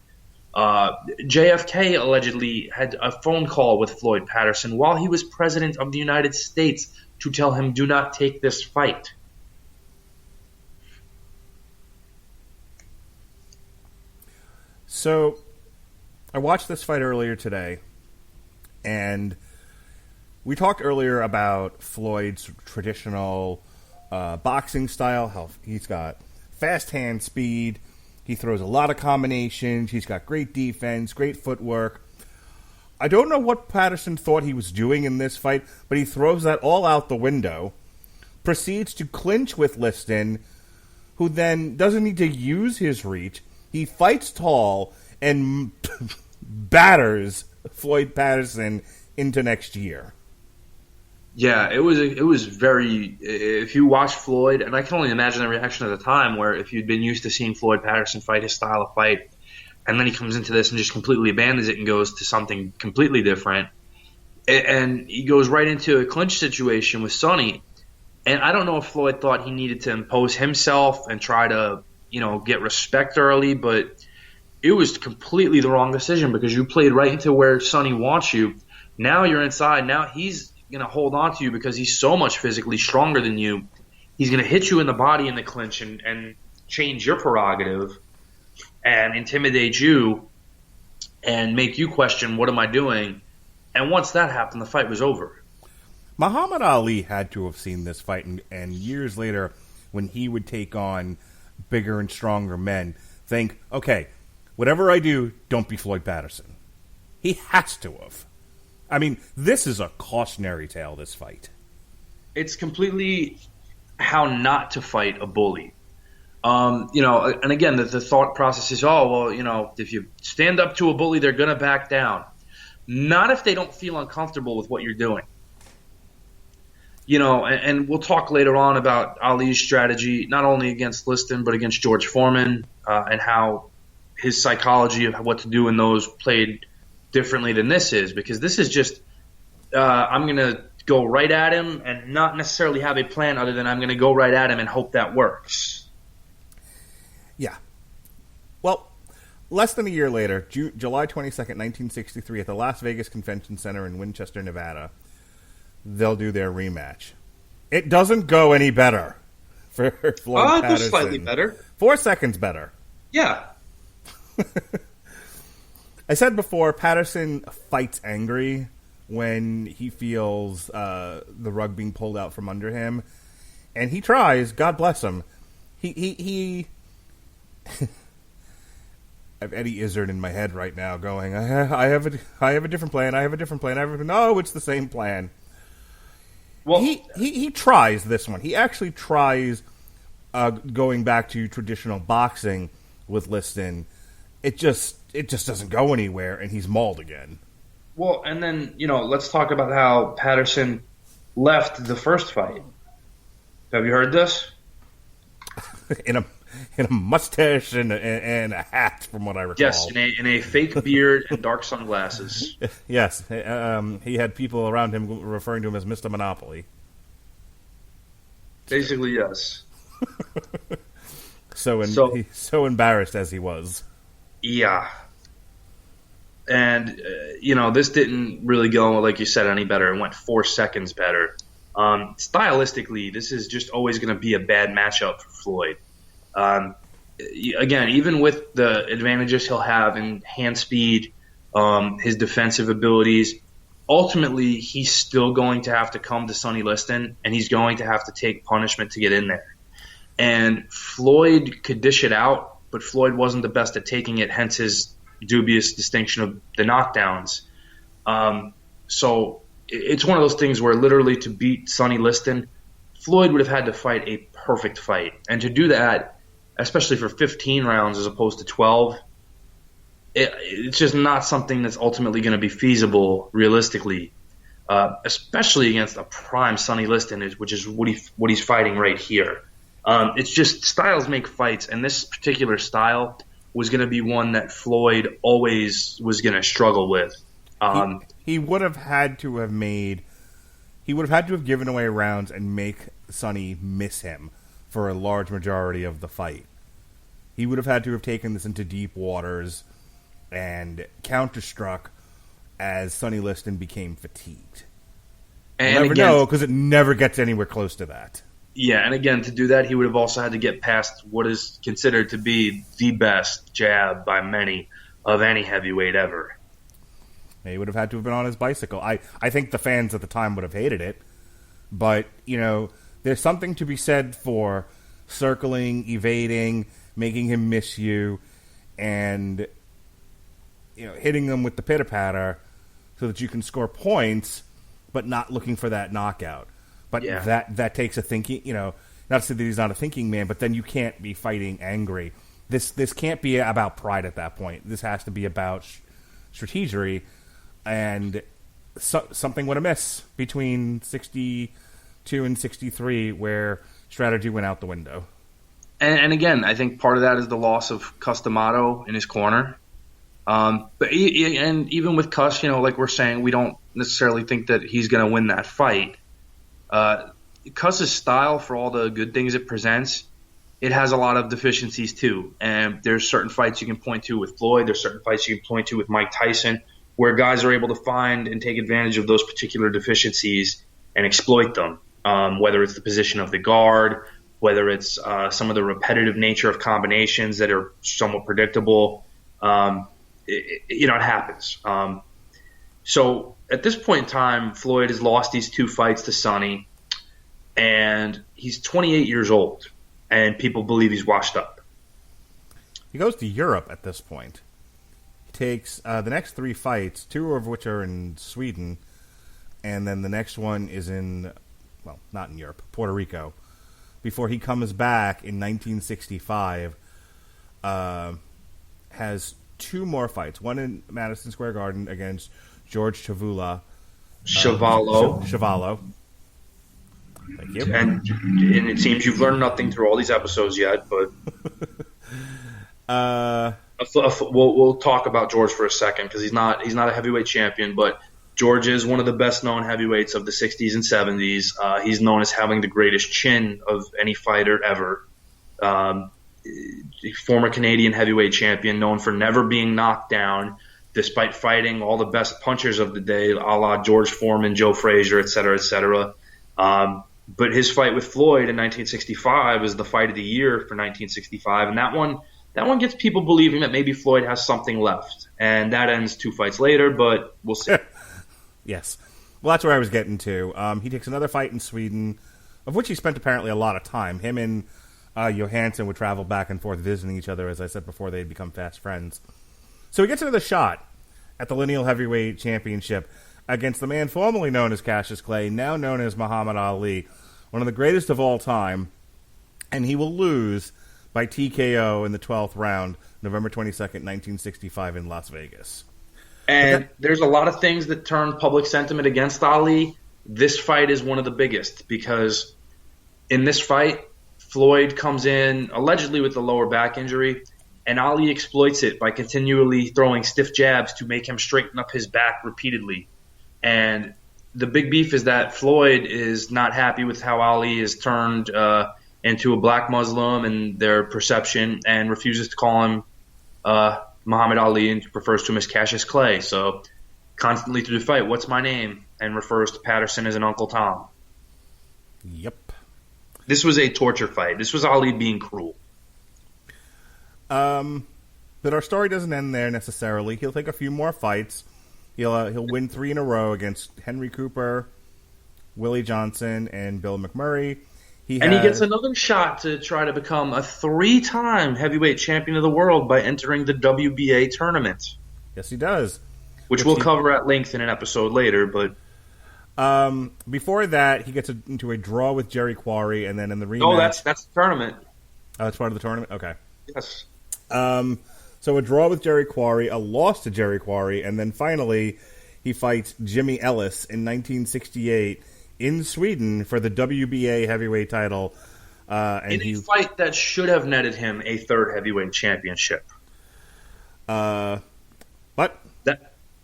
JFK allegedly had a phone call with Floyd Patterson while he was president of the United States to tell him, do not take this fight. So, I watched this fight earlier today, and we talked earlier about Floyd's traditional boxing style, how he's got fast hand speed, he throws a lot of combinations, he's got great defense, great footwork. I don't know what Patterson thought he was doing in this fight, but he throws that all out the window, proceeds to clinch with Liston, who then doesn't need to use his reach. He fights tall and batters Floyd Patterson into next year. Yeah, it was very. If you watch Floyd, and I can only imagine the reaction at the time, where if you'd been used to seeing Floyd Patterson fight his style of fight, and then he comes into this and just completely abandons it and goes to something completely different, and he goes right into a clinch situation with Sonny, and I don't know if Floyd thought he needed to impose himself and try to, get respect early, but it was completely the wrong decision because you played right into where Sonny wants you. Now you're inside. Now he's going to hold on to you because he's so much physically stronger than you. He's going to hit you in the body in the clinch and change your prerogative and intimidate you and make you question, what am I doing? And once that happened, the fight was over. Muhammad Ali had to have seen this fight, and years later, when he would take on bigger and stronger men, think, okay, whatever I do, don't be Floyd Patterson. He has to have. I mean, this is a cautionary tale, this fight. It's completely how not to fight a bully. And again, the thought process is, if you stand up to a bully, they're going to back down. Not if they don't feel uncomfortable with what you're doing. And we'll talk later on about Ali's strategy, not only against Liston, but against George Foreman, and how his psychology of what to do in those played differently than this is, because this is just I'm going to go right at him and not necessarily have a plan other than I'm going to go right at him and hope that works. Yeah. Well, less than a year later, July 22nd, 1963, at the Las Vegas Convention Center in Winchester, Nevada, they'll do their rematch. It doesn't go any better for Floyd Patterson. It goes slightly better. 4 seconds better. Yeah. I said before, Patterson fights angry when he feels the rug being pulled out from under him, and he tries. God bless him. He I have Eddie Izzard in my head right now, going, I have a different plan. I have a different plan. No, it's the same plan. Well, he tries this one. He actually tries going back to traditional boxing with Liston. It just doesn't go anywhere, and he's mauled again. Well, and then, let's talk about how Patterson left the first fight. Have you heard this? in a mustache and a hat, from what I recall. Yes, in a fake beard and dark sunglasses. Yes, he had people around him referring to him as Mr. Monopoly. Basically, yes. So embarrassed as he was. Yeah. And, this didn't really go, like you said, any better. It went 4 seconds better. Stylistically, this is just always going to be a bad matchup for Floyd. Again, even with the advantages he'll have in hand speed, his defensive abilities, ultimately he's still going to have to come to Sonny Liston, and he's going to have to take punishment to get in there. And Floyd could dish it out, but Floyd wasn't the best at taking it, hence his dubious distinction of the knockdowns. So it's one of those things where literally to beat Sonny Liston, Floyd would have had to fight a perfect fight. And to do that, especially for 15 rounds as opposed to 12, it's just not something that's ultimately going to be feasible realistically, especially against a prime Sonny Liston, which is what he's fighting right here. It's just styles make fights, and this particular style was going to be one that Floyd always was going to struggle with. He would have had to have given away rounds and make Sonny miss him for a large majority of the fight. He would have had to have taken this into deep waters and counterstruck as Sonny Liston became fatigued. And you never know, because it never gets anywhere close to that. Yeah, and again, to do that, he would have also had to get past what is considered to be the best jab by many of any heavyweight ever. He would have had to have been on his bicycle. I think the fans at the time would have hated it. But, there's something to be said for circling, evading, making him miss you, and, hitting them with the pitter-patter so that you can score points, but not looking for that knockout. But that takes a thinking, not to say that he's not a thinking man, but then you can't be fighting angry. This can't be about pride at that point. This has to be about strategy. And something went amiss between 62 and 63 where strategy went out the window. And again, I think part of that is the loss of Customato in his corner. But even with Cuss, like we're saying, we don't necessarily think that he's going to win that fight. Cuss's style, for all the good things it presents, it has a lot of deficiencies too. And there's certain fights you can point to with Floyd. There's certain fights you can point to with Mike Tyson, where guys are able to find and take advantage of those particular deficiencies and exploit them, whether it's the position of the guard, whether it's some of the repetitive nature of combinations that are somewhat predictable. It happens. So at this point in time, Floyd has lost these 2 fights to Sonny, and he's 28 years old, and people believe he's washed up. He goes to Europe at this point. Takes the next 3 fights, 2 of which are in Sweden, and then the next one is not in Europe, Puerto Rico, before he comes back in 1965, has 2 more fights, one in Madison Square Garden against George Chavallo. Thank you. And it seems you've learned nothing through all these episodes yet, but... We'll talk about George for a second because he's not a heavyweight champion, but George is one of the best known heavyweights of the 60s and 70s. He's known as having the greatest chin of any fighter ever. Former Canadian heavyweight champion, known for never being knocked down, despite fighting all the best punchers of the day, a la George Foreman, Joe Frazier, et cetera, et cetera. But his fight with Floyd in 1965 is the fight of the year for 1965, and that one gets people believing that maybe Floyd has something left. And that ends 2 fights later, but we'll see. Yes. Well, that's where I was getting to. He takes another fight in Sweden, of which he spent apparently a lot of time. Him and Johansson would travel back and forth visiting each other. As I said before, they'd become fast friends. So he gets another shot at the lineal heavyweight championship against the man formerly known as Cassius Clay, now known as Muhammad Ali, one of the greatest of all time. And he will lose by TKO in the 12th round, November 22nd, 1965 in Las Vegas. And there's a lot of things that turn public sentiment against Ali. This fight is one of the biggest because in this fight, Floyd comes in allegedly with a lower back injury, and Ali exploits it by continually throwing stiff jabs to make him straighten up his back repeatedly. And the big beef is that Floyd is not happy with how Ali is turned into a black Muslim and their perception, and refuses to call him Muhammad Ali and refers to him as Cassius Clay. So constantly through the fight, what's my name? And refers to Patterson as an Uncle Tom. Yep. This was a torture fight. This was Ali being cruel. But our story doesn't end there necessarily. He'll take a few more fights. He'll win 3 in a row against Henry Cooper, Willie Johnson, and Bill McMurray. He gets another shot to try to become a 3-time heavyweight champion of the world by entering the WBA tournament. Yes, he does. Which we'll cover at length in an episode later, but... before that, he gets into a draw with Jerry Quarry, and then in the rematch... Oh, that's the tournament. Oh, that's part of the tournament? Okay. Yes. So a draw with Jerry Quarry, a loss to Jerry Quarry, and then finally he fights Jimmy Ellis in 1968 in Sweden for the WBA heavyweight title. In a fight that should have netted him a 3rd heavyweight championship. But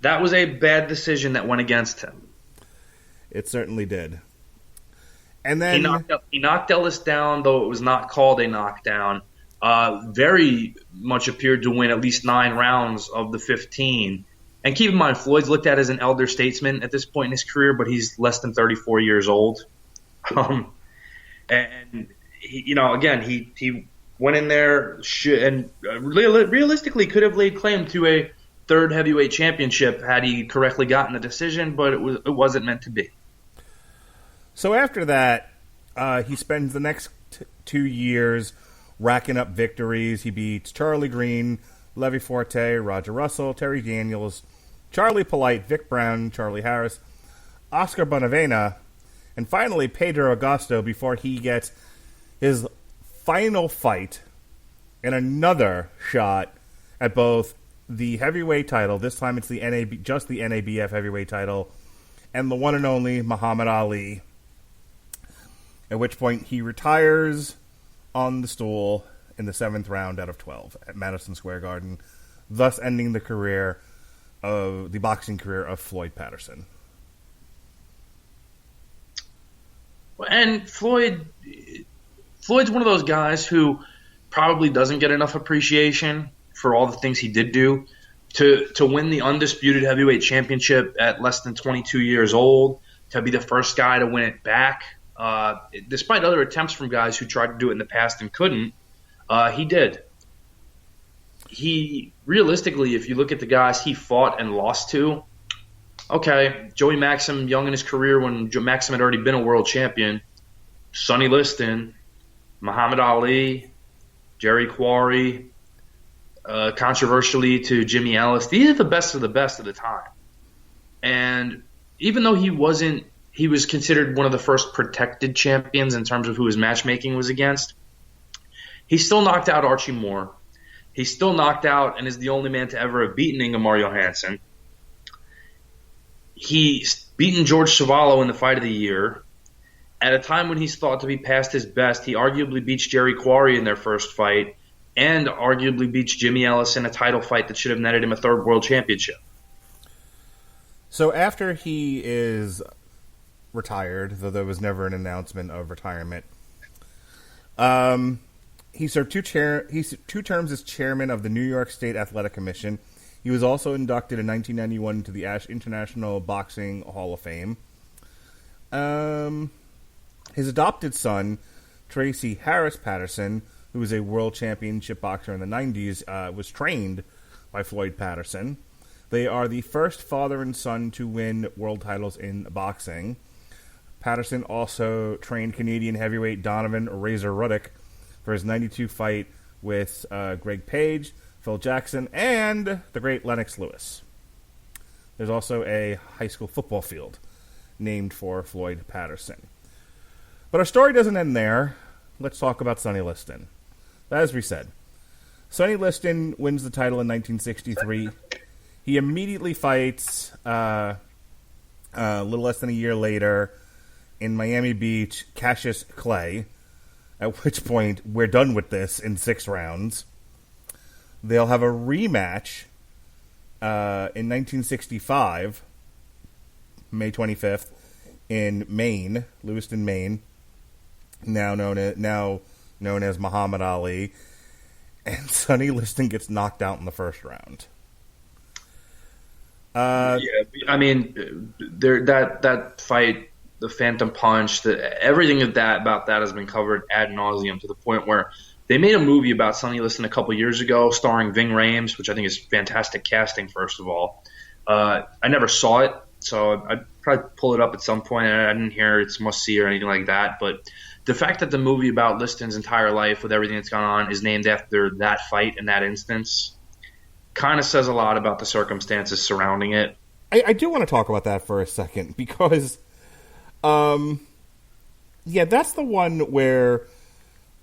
that was a bad decision that went against him. It certainly did. And then he knocked Ellis down, though it was not called a knockdown. Very much appeared to win at least 9 rounds of the 15. And keep in mind, Floyd's looked at as an elder statesman at this point in his career, but he's less than 34 years old. And he, again, he went in there and realistically could have laid claim to a 3rd heavyweight championship had he correctly gotten the decision, but it wasn't meant to be. So after that, he spends the next 2 years racking up victories. He beats Charlie Green, Levy Forte, Roger Russell, Terry Daniels, Charlie Polite, Vic Brown, Charlie Harris, Oscar Bonavena, and finally Pedro Augusto before he gets his final fight and another shot at both the heavyweight title. This time it's the NABF heavyweight title, and the one and only Muhammad Ali. At which point he retires on the stool in the 7th round out of 12 at Madison Square Garden, thus ending the boxing career of Floyd Patterson. And Floyd's one of those guys who probably doesn't get enough appreciation for all the things he did do. To win the undisputed heavyweight championship at less than 22 years old, to be the first guy to win it back, despite other attempts from guys who tried to do it in the past and couldn't, he did. He, realistically, if you look at the guys he fought and lost to, okay, Joey Maxim, young in his career when Maxim had already been a world champion, Sonny Liston, Muhammad Ali, Jerry Quarry, controversially to Jimmy Ellis. These are the best of the time. And even though he was considered one of the first protected champions in terms of who his matchmaking was against, he still knocked out Archie Moore. He still knocked out and is the only man to ever have beaten Ingemar Johansson. He's beaten George Savallo in the fight of the year. At a time when he's thought to be past his best, he arguably beats Jerry Quarry in their first fight and arguably beats Jimmy Ellis in a title fight that should have netted him a 3rd world championship. So after he is retired, though there was never an announcement of retirement, he served 2 terms as chairman of the New York State Athletic Commission. He was also inducted in 1991 to the International Boxing Hall of Fame. His adopted son, Tracy Harris Patterson, who was a world championship boxer in the 90s, was trained by Floyd Patterson. They are the first father and son to win world titles in boxing. Patterson also trained Canadian heavyweight Donovan Razor Ruddock for his 92 fight with Greg Page, Phil Jackson, and the great Lennox Lewis. There's also a high school football field named for Floyd Patterson. But our story doesn't end there. Let's talk about Sonny Liston. As we said, Sonny Liston wins the title in 1963. He immediately fights, a little less than a year later, in Miami Beach, Cassius Clay. at which point we're done with this in 6 rounds. They'll have a rematch in 1965, May 25th, in Maine, Lewiston, Maine, now known as Muhammad Ali, and Sonny Liston gets knocked out in the first round. I mean, that fight, the Phantom Punch, everything about that has been covered ad nauseum to the point where they made a movie about Sonny Liston a couple years ago, starring Ving Rhames, which I think is fantastic casting. First of all, I never saw it, so I'd probably pull it up at some point. I didn't hear it's must see or anything like that, but the fact that the movie about Liston's entire life with everything that's gone on is named after that fight in that instance kind of says a lot about the circumstances surrounding it. I do want to talk about that for a second because, that's the one where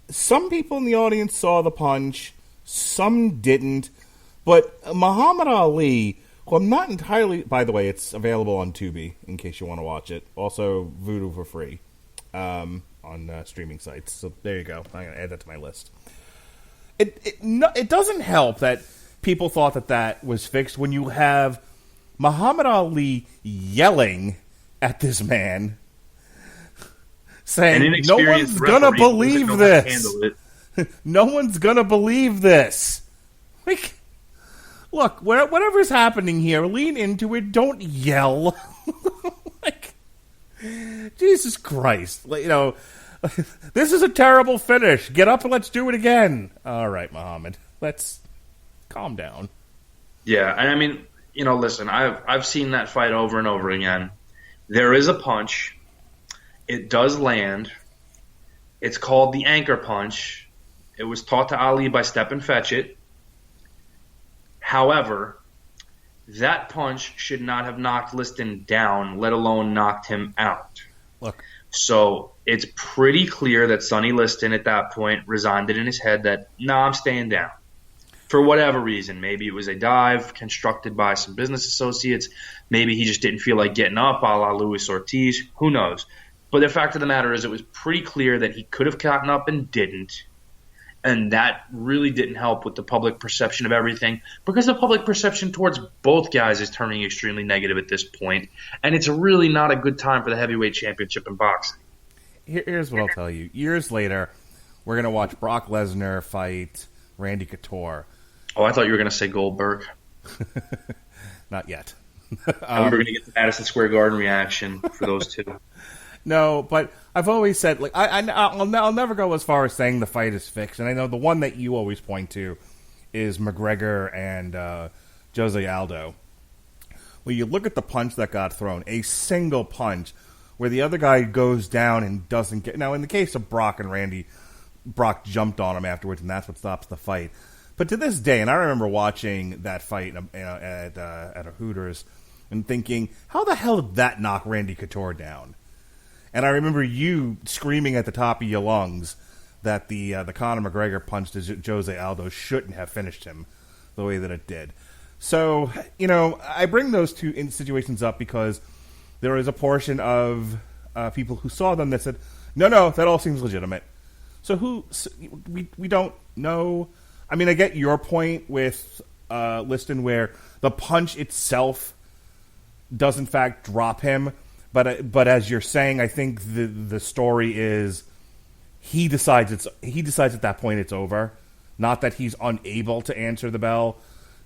some people in the audience saw the punch, some didn't, but Muhammad Ali, who I'm not entirely... By the way, it's available on Tubi, in case you want to watch it. Also, Vudu for free on streaming sites. So there you go. I'm going to add that to my list. It doesn't help that people thought that was fixed when you have Muhammad Ali yelling at this man, saying, "No one's gonna believe this. No one's gonna believe this." Like, look, whatever's happening here, lean into it. Don't yell. Like, Jesus Christ, this is a terrible finish. Get up and let's do it again. All right, Muhammad, let's calm down. Yeah, and I mean, listen, I've seen that fight over and over again. There is a punch. It does land. It's called the anchor punch. It was taught to Ali by Step and Fetch It. However, that punch should not have knocked Liston down, let alone knocked him out. Look. So it's pretty clear that Sonny Liston at that point resigned it in his head that, no, I'm staying down. For whatever reason. Maybe it was a dive constructed by some business associates. Maybe he just didn't feel like getting up a la Luis Ortiz. Who knows? But the fact of the matter is it was pretty clear that he could have gotten up and didn't. And that really didn't help with the public perception of everything because the public perception towards both guys is turning extremely negative at this point. And it's really not a good time for the heavyweight championship in boxing. Here's what I'll tell you. Years later, we're going to watch Brock Lesnar fight Randy Couture. Oh, I thought you were going to say Goldberg. Not yet. We're going to get the Madison Square Garden reaction for those two. No, but I've always said, like, I'll never go as far as saying the fight is fixed. And I know the one that you always point to is McGregor and Jose Aldo. Well, you look at the punch that got thrown, a single punch, where the other guy goes down and doesn't get... Now, in the case of Brock and Randy, Brock jumped on him afterwards, and that's what stops the fight. But to this day, and I remember watching that fight at a Hooters and thinking, how the hell did that knock Randy Couture down? And I remember you screaming at the top of your lungs that the Conor McGregor punch to Jose Aldo shouldn't have finished him the way that it did. So, I bring those two situations up because there is a portion of people who saw them that said, no, that all seems legitimate. So we don't know. I mean, I get your point with Liston where the punch itself does in fact drop him, but as you're saying, I think the story is he decides at that point it's over. Not that he's unable to answer the bell,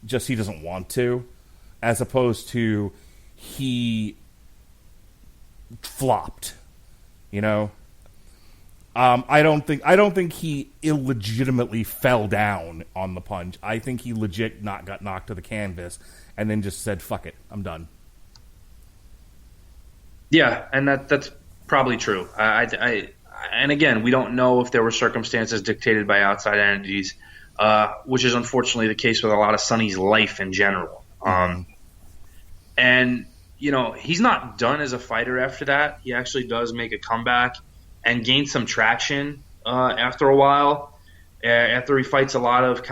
just he doesn't want to, as opposed to he flopped. I don't think he illegitimately fell down on the punch. I think he legit got knocked to the canvas and then just said, "Fuck it, I'm done." Yeah, and that's probably true. And again, we don't know if there were circumstances dictated by outside entities, which is unfortunately the case with a lot of Sonny's life in general. And he's not done as a fighter after that. He actually does make a comeback and gain some traction after a while. After he fights a lot of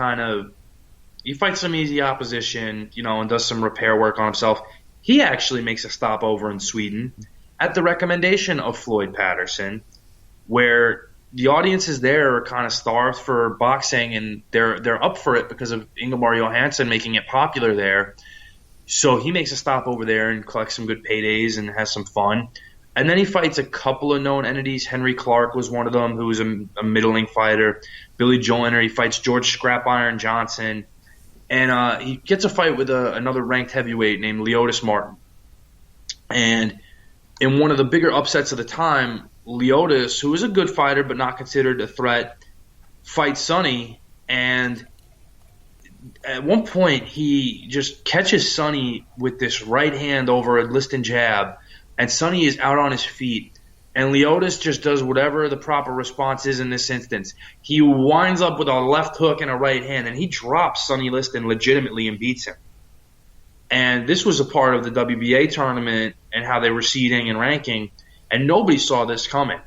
he fights some easy opposition, and does some repair work on himself. He actually makes a stop over in Sweden at the recommendation of Floyd Patterson, where the audiences there are kind of starved for boxing, and they're up for it because of Ingemar Johansson making it popular there. So he makes a stop over there and collects some good paydays and has some fun. And then he fights a couple of known entities. Henry Clark was one of them, who was a middling fighter. Billy Joyner. He fights George Scrap Iron Johnson. And he gets a fight with another ranked heavyweight named Leotis Martin. And in one of the bigger upsets of the time, Leotis, who was a good fighter but not considered a threat, fights Sonny. And at one point, he just catches Sonny with this right hand over a Liston jab, and Sonny is out on his feet. And Leotis just does whatever the proper response is in this instance. He winds up with a left hook and a right hand, and he drops Sonny Liston legitimately and beats him. And this was a part of the WBA tournament and how they were seeding and ranking, and nobody saw this coming.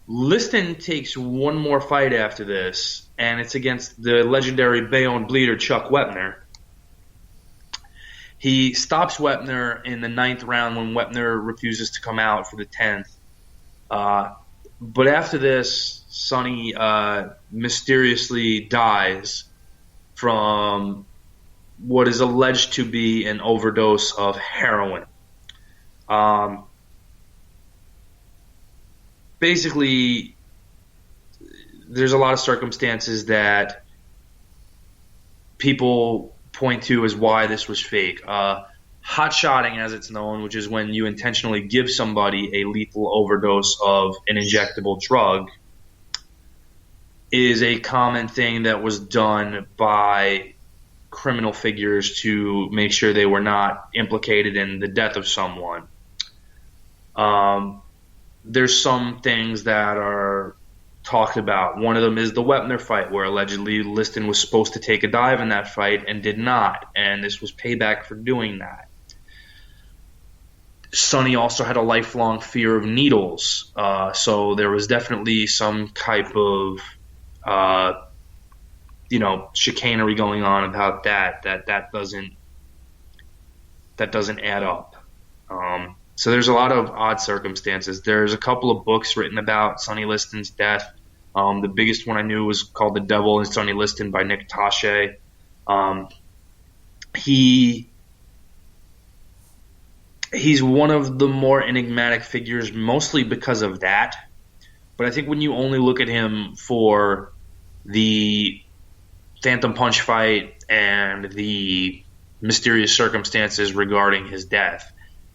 Liston takes one more fight after this, and it's against the legendary Bayonne bleeder Chuck Wepner. He stops Wepner in the 9th round when Wepner refuses to come out for the 10th. But after this, Sonny mysteriously dies from what is alleged to be an overdose of heroin. Basically, there's a lot of circumstances that people point to as why this was fake. Hot shotting, as it's known, which is when you intentionally give somebody a lethal overdose of an injectable drug, is a common thing that was done by criminal figures to make sure they were not implicated in the death of someone. There's some things that are talked about. One of them is the Wepner fight, where allegedly Liston was supposed to take a dive in that fight and did not, and this was payback for doing that. Sonny also had a lifelong fear of needles, so there was definitely some type of chicanery going on about that doesn't add up. So there's a lot of odd circumstances. There's a couple of books written about Sonny Liston's death. The biggest one I knew was called The Devil and Sonny Liston by Nick Tache. He's one of the more enigmatic figures, mostly because of that. But I think when you only look at him for the Phantom Punch fight and the mysterious circumstances regarding his death,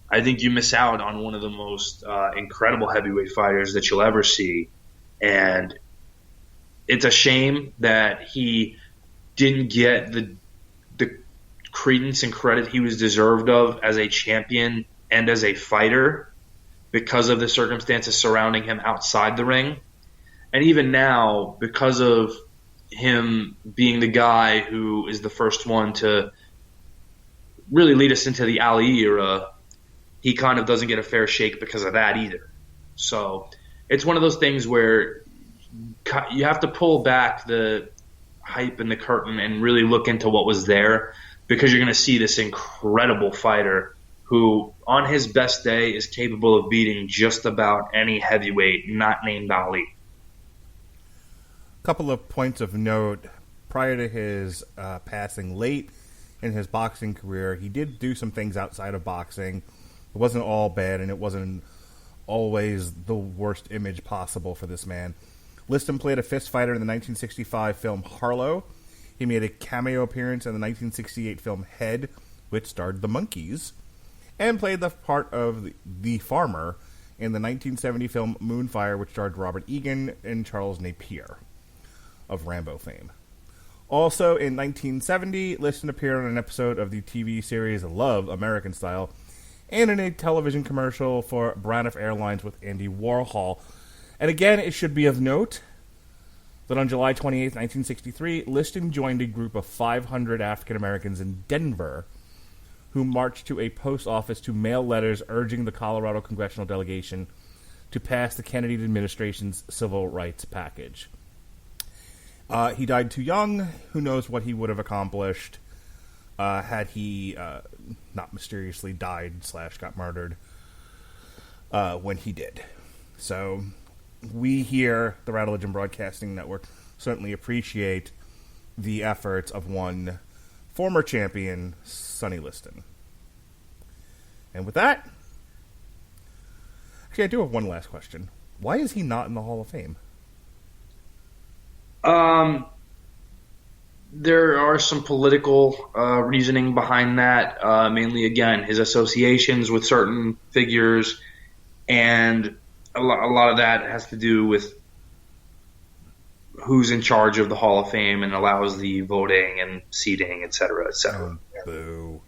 I think you miss out on one of the most incredible heavyweight fighters that you'll ever see. And it's a shame that he didn't get the credence and credit he was deserved of as a champion and as a fighter because of the circumstances surrounding him outside the ring. And even now, because of him being the guy who is the first one to really lead us into the Ali era, he kind of doesn't get a fair shake because of that either. So it's one of those things where you have to pull back the hype and the curtain and really look into what was there, because you're going to see this incredible fighter who, on his best day, is capable of beating just about any heavyweight not named Ali. A couple of points of note. Prior to his passing late in his boxing career, he did do some things outside of boxing. It wasn't all bad, and it wasn't always the worst image possible for this man. Liston played a fist fighter in the 1965 film Harlow. He made a cameo appearance in the 1968 film Head, which starred the Monkees, and played the part of the farmer in the 1970 film Moonfire, which starred Robert Egan and Charles Napier of Rambo fame. Also, in 1970, Liston appeared on an episode of the TV series Love, American Style, and in a television commercial for Braniff Airlines with Andy Warhol. And again, it should be of note that on July 28, 1963, Liston joined a group of 500 African Americans in Denver who marched to a post office to mail letters urging the Colorado congressional delegation to pass the Kennedy administration's civil rights package. He died too young. Who knows what he would have accomplished had he not mysteriously died / got murdered when he did. So we here, the Radulich and Broadcasting Network, certainly appreciate the efforts of one former champion, Sonny Liston. And with that, actually, I do have one last question. Why is he not in the Hall of Fame? There are some political reasoning behind that, mainly, again, his associations with certain figures, and a lot of that has to do with who's in charge of the Hall of Fame and allows the voting and seating, et cetera, et cetera. Oh, boo.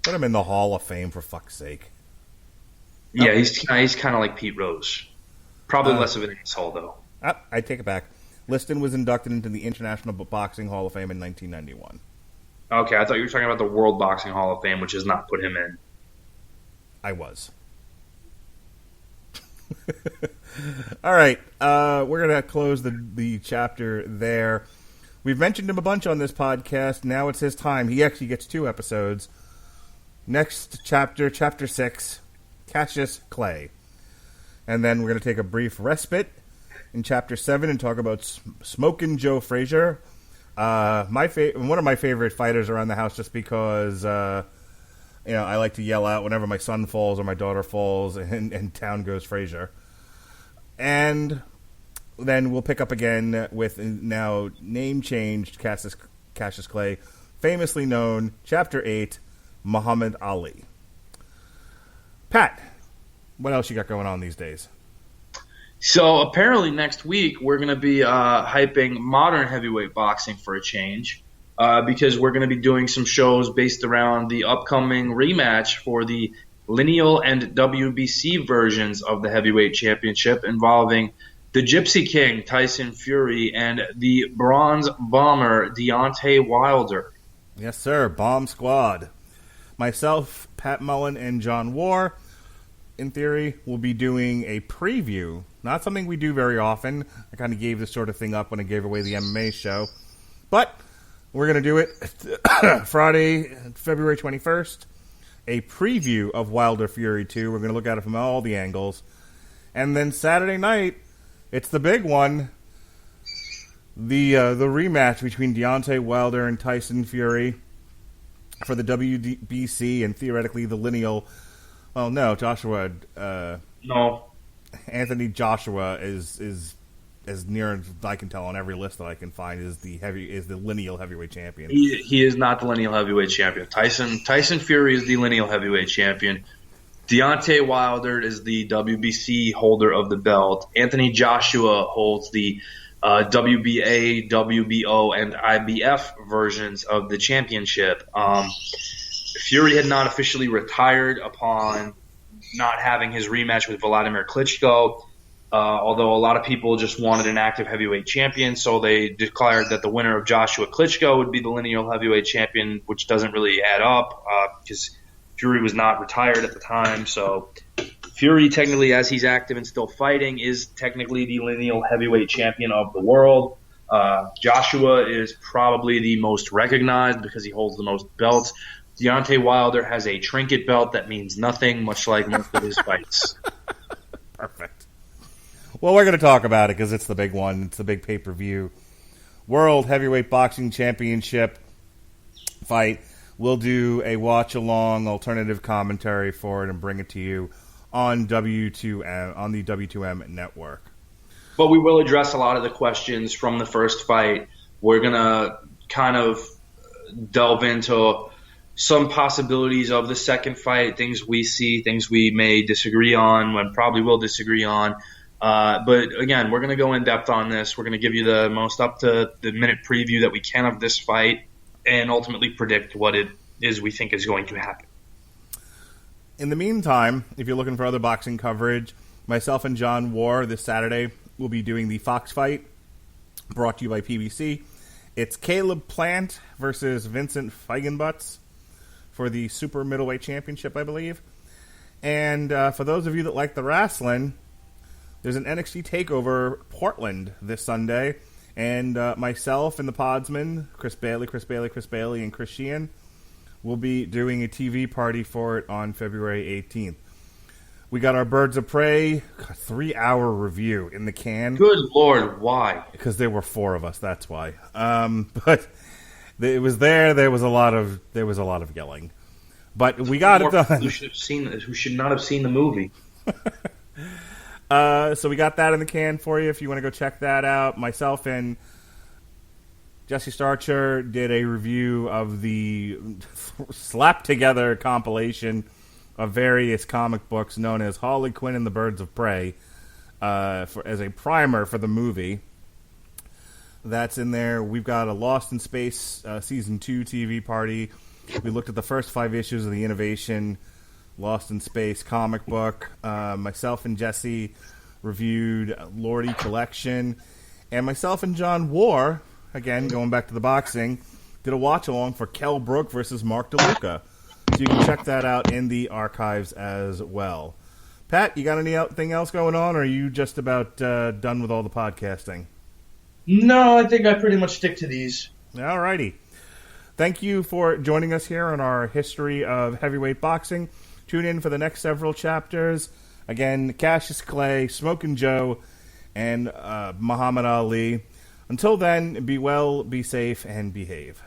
Put him in the Hall of Fame, for fuck's sake. Yeah, he's kind of like Pete Rose. Probably less of an asshole, though. I take it back. Liston was inducted into the International Boxing Hall of Fame in 1991. Okay, I thought you were talking about the World Boxing Hall of Fame, which has not put him in. I was. All right, we're going to close the chapter there. We've mentioned him a bunch on this podcast. Now it's his time. He actually gets 2 episodes. Next chapter, Chapter 6, Cassius Clay. And then we're going to take a brief respite in Chapter 7 and talk about Smokin' Joe Frazier. One of my favorite fighters around the house, just because I like to yell out whenever my son falls or my daughter falls, and down goes Frazier. And then we'll pick up again with now name-changed Cassius Clay, famously known, Chapter 8, Muhammad Ali. Pat, what else you got going on these days? So apparently next week we're going to be hyping modern heavyweight boxing for a change, because we're going to be doing some shows based around the upcoming rematch for the lineal and WBC versions of the heavyweight championship, involving the Gypsy King Tyson Fury and the Bronze Bomber Deontay Wilder. Yes, sir. Bomb Squad. Myself, Pat Mullin, and John War, in theory, will be doing a preview. Not something we do very often. I kind of gave this sort of thing up when I gave away the MMA show. But we're going to do it Friday, February 21st. A preview of Wilder Fury 2. We're going to look at it from all the angles. And then Saturday night, it's the big one. The rematch between Deontay Wilder and Tyson Fury for the WBC and theoretically the lineal. Well, no, Joshua. No. Anthony Joshua is as near as I can tell on every list that I can find is the lineal heavyweight champion. He is not the lineal heavyweight champion. Tyson Fury is the lineal heavyweight champion. Deontay Wilder is the WBC holder of the belt. Anthony Joshua holds the WBA, WBO, and IBF versions of the championship. Fury had not officially retired upon not having his rematch with Vladimir Klitschko, although a lot of people just wanted an active heavyweight champion, so they declared that the winner of Joshua Klitschko would be the lineal heavyweight champion, which doesn't really add up because Fury was not retired at the time. So Fury, technically, as he's active and still fighting, is technically the lineal heavyweight champion of the world. Joshua is probably the most recognized because he holds the most belts. Deontay Wilder has a trinket belt that means nothing, much like most of his fights. Perfect. Well, we're going to talk about it because it's the big one. It's the big pay-per-view. World Heavyweight Boxing Championship fight. We'll do a watch-along alternative commentary for it and bring it to you on W2M, on the W2M network. But we will address a lot of the questions from the first fight. We're going to kind of delve into some possibilities of the second fight, things we see, things we may disagree on, and probably will disagree on. But again, we're going to go in depth on this. We're going to give you the most up-to-the-minute preview that we can of this fight and ultimately predict what it is we think is going to happen. In the meantime, if you're looking for other boxing coverage, myself and John War this Saturday will be doing the Fox fight, brought to you by PBC. It's Caleb Plant versus Vincent Feigenbutz for the Super Middleweight Championship, I believe. And for those of you that like the wrestling, there's an NXT TakeOver Portland this Sunday. And myself and the Podsman, Chris Bailey, and Chris Sheehan will be doing a TV party for it on February 18th. We got our Birds of Prey 3-hour review in the can. Good Lord, why? Because there were 4 of us. That's why. But it was there. There was a lot of yelling. But we got it done. Who should not have seen the movie. So we got that in the can for you. If you want to go check that out, myself and Jesse Starcher did a review of the slapped together compilation of various comic books known as Harley Quinn and the Birds of Prey as a primer for the movie. That's in there. We've got a Lost in Space Season 2 TV party. We looked at the first 5 issues of the Innovation Lost in Space comic book. Myself and Jesse reviewed Lordy Collection. And myself and John War, again, going back to the boxing, did a watch-along for Kell Brook versus Mark DeLuca. So you can check that out in the archives as well. Pat, you got anything else going on, or are you just about done with all the podcasting? No, I think I pretty much stick to these. All righty. Thank you for joining us here on our history of heavyweight boxing. Tune in for the next several chapters. Again, Cassius Clay, Smokin' Joe, and Muhammad Ali. Until then, be well, be safe, and behave.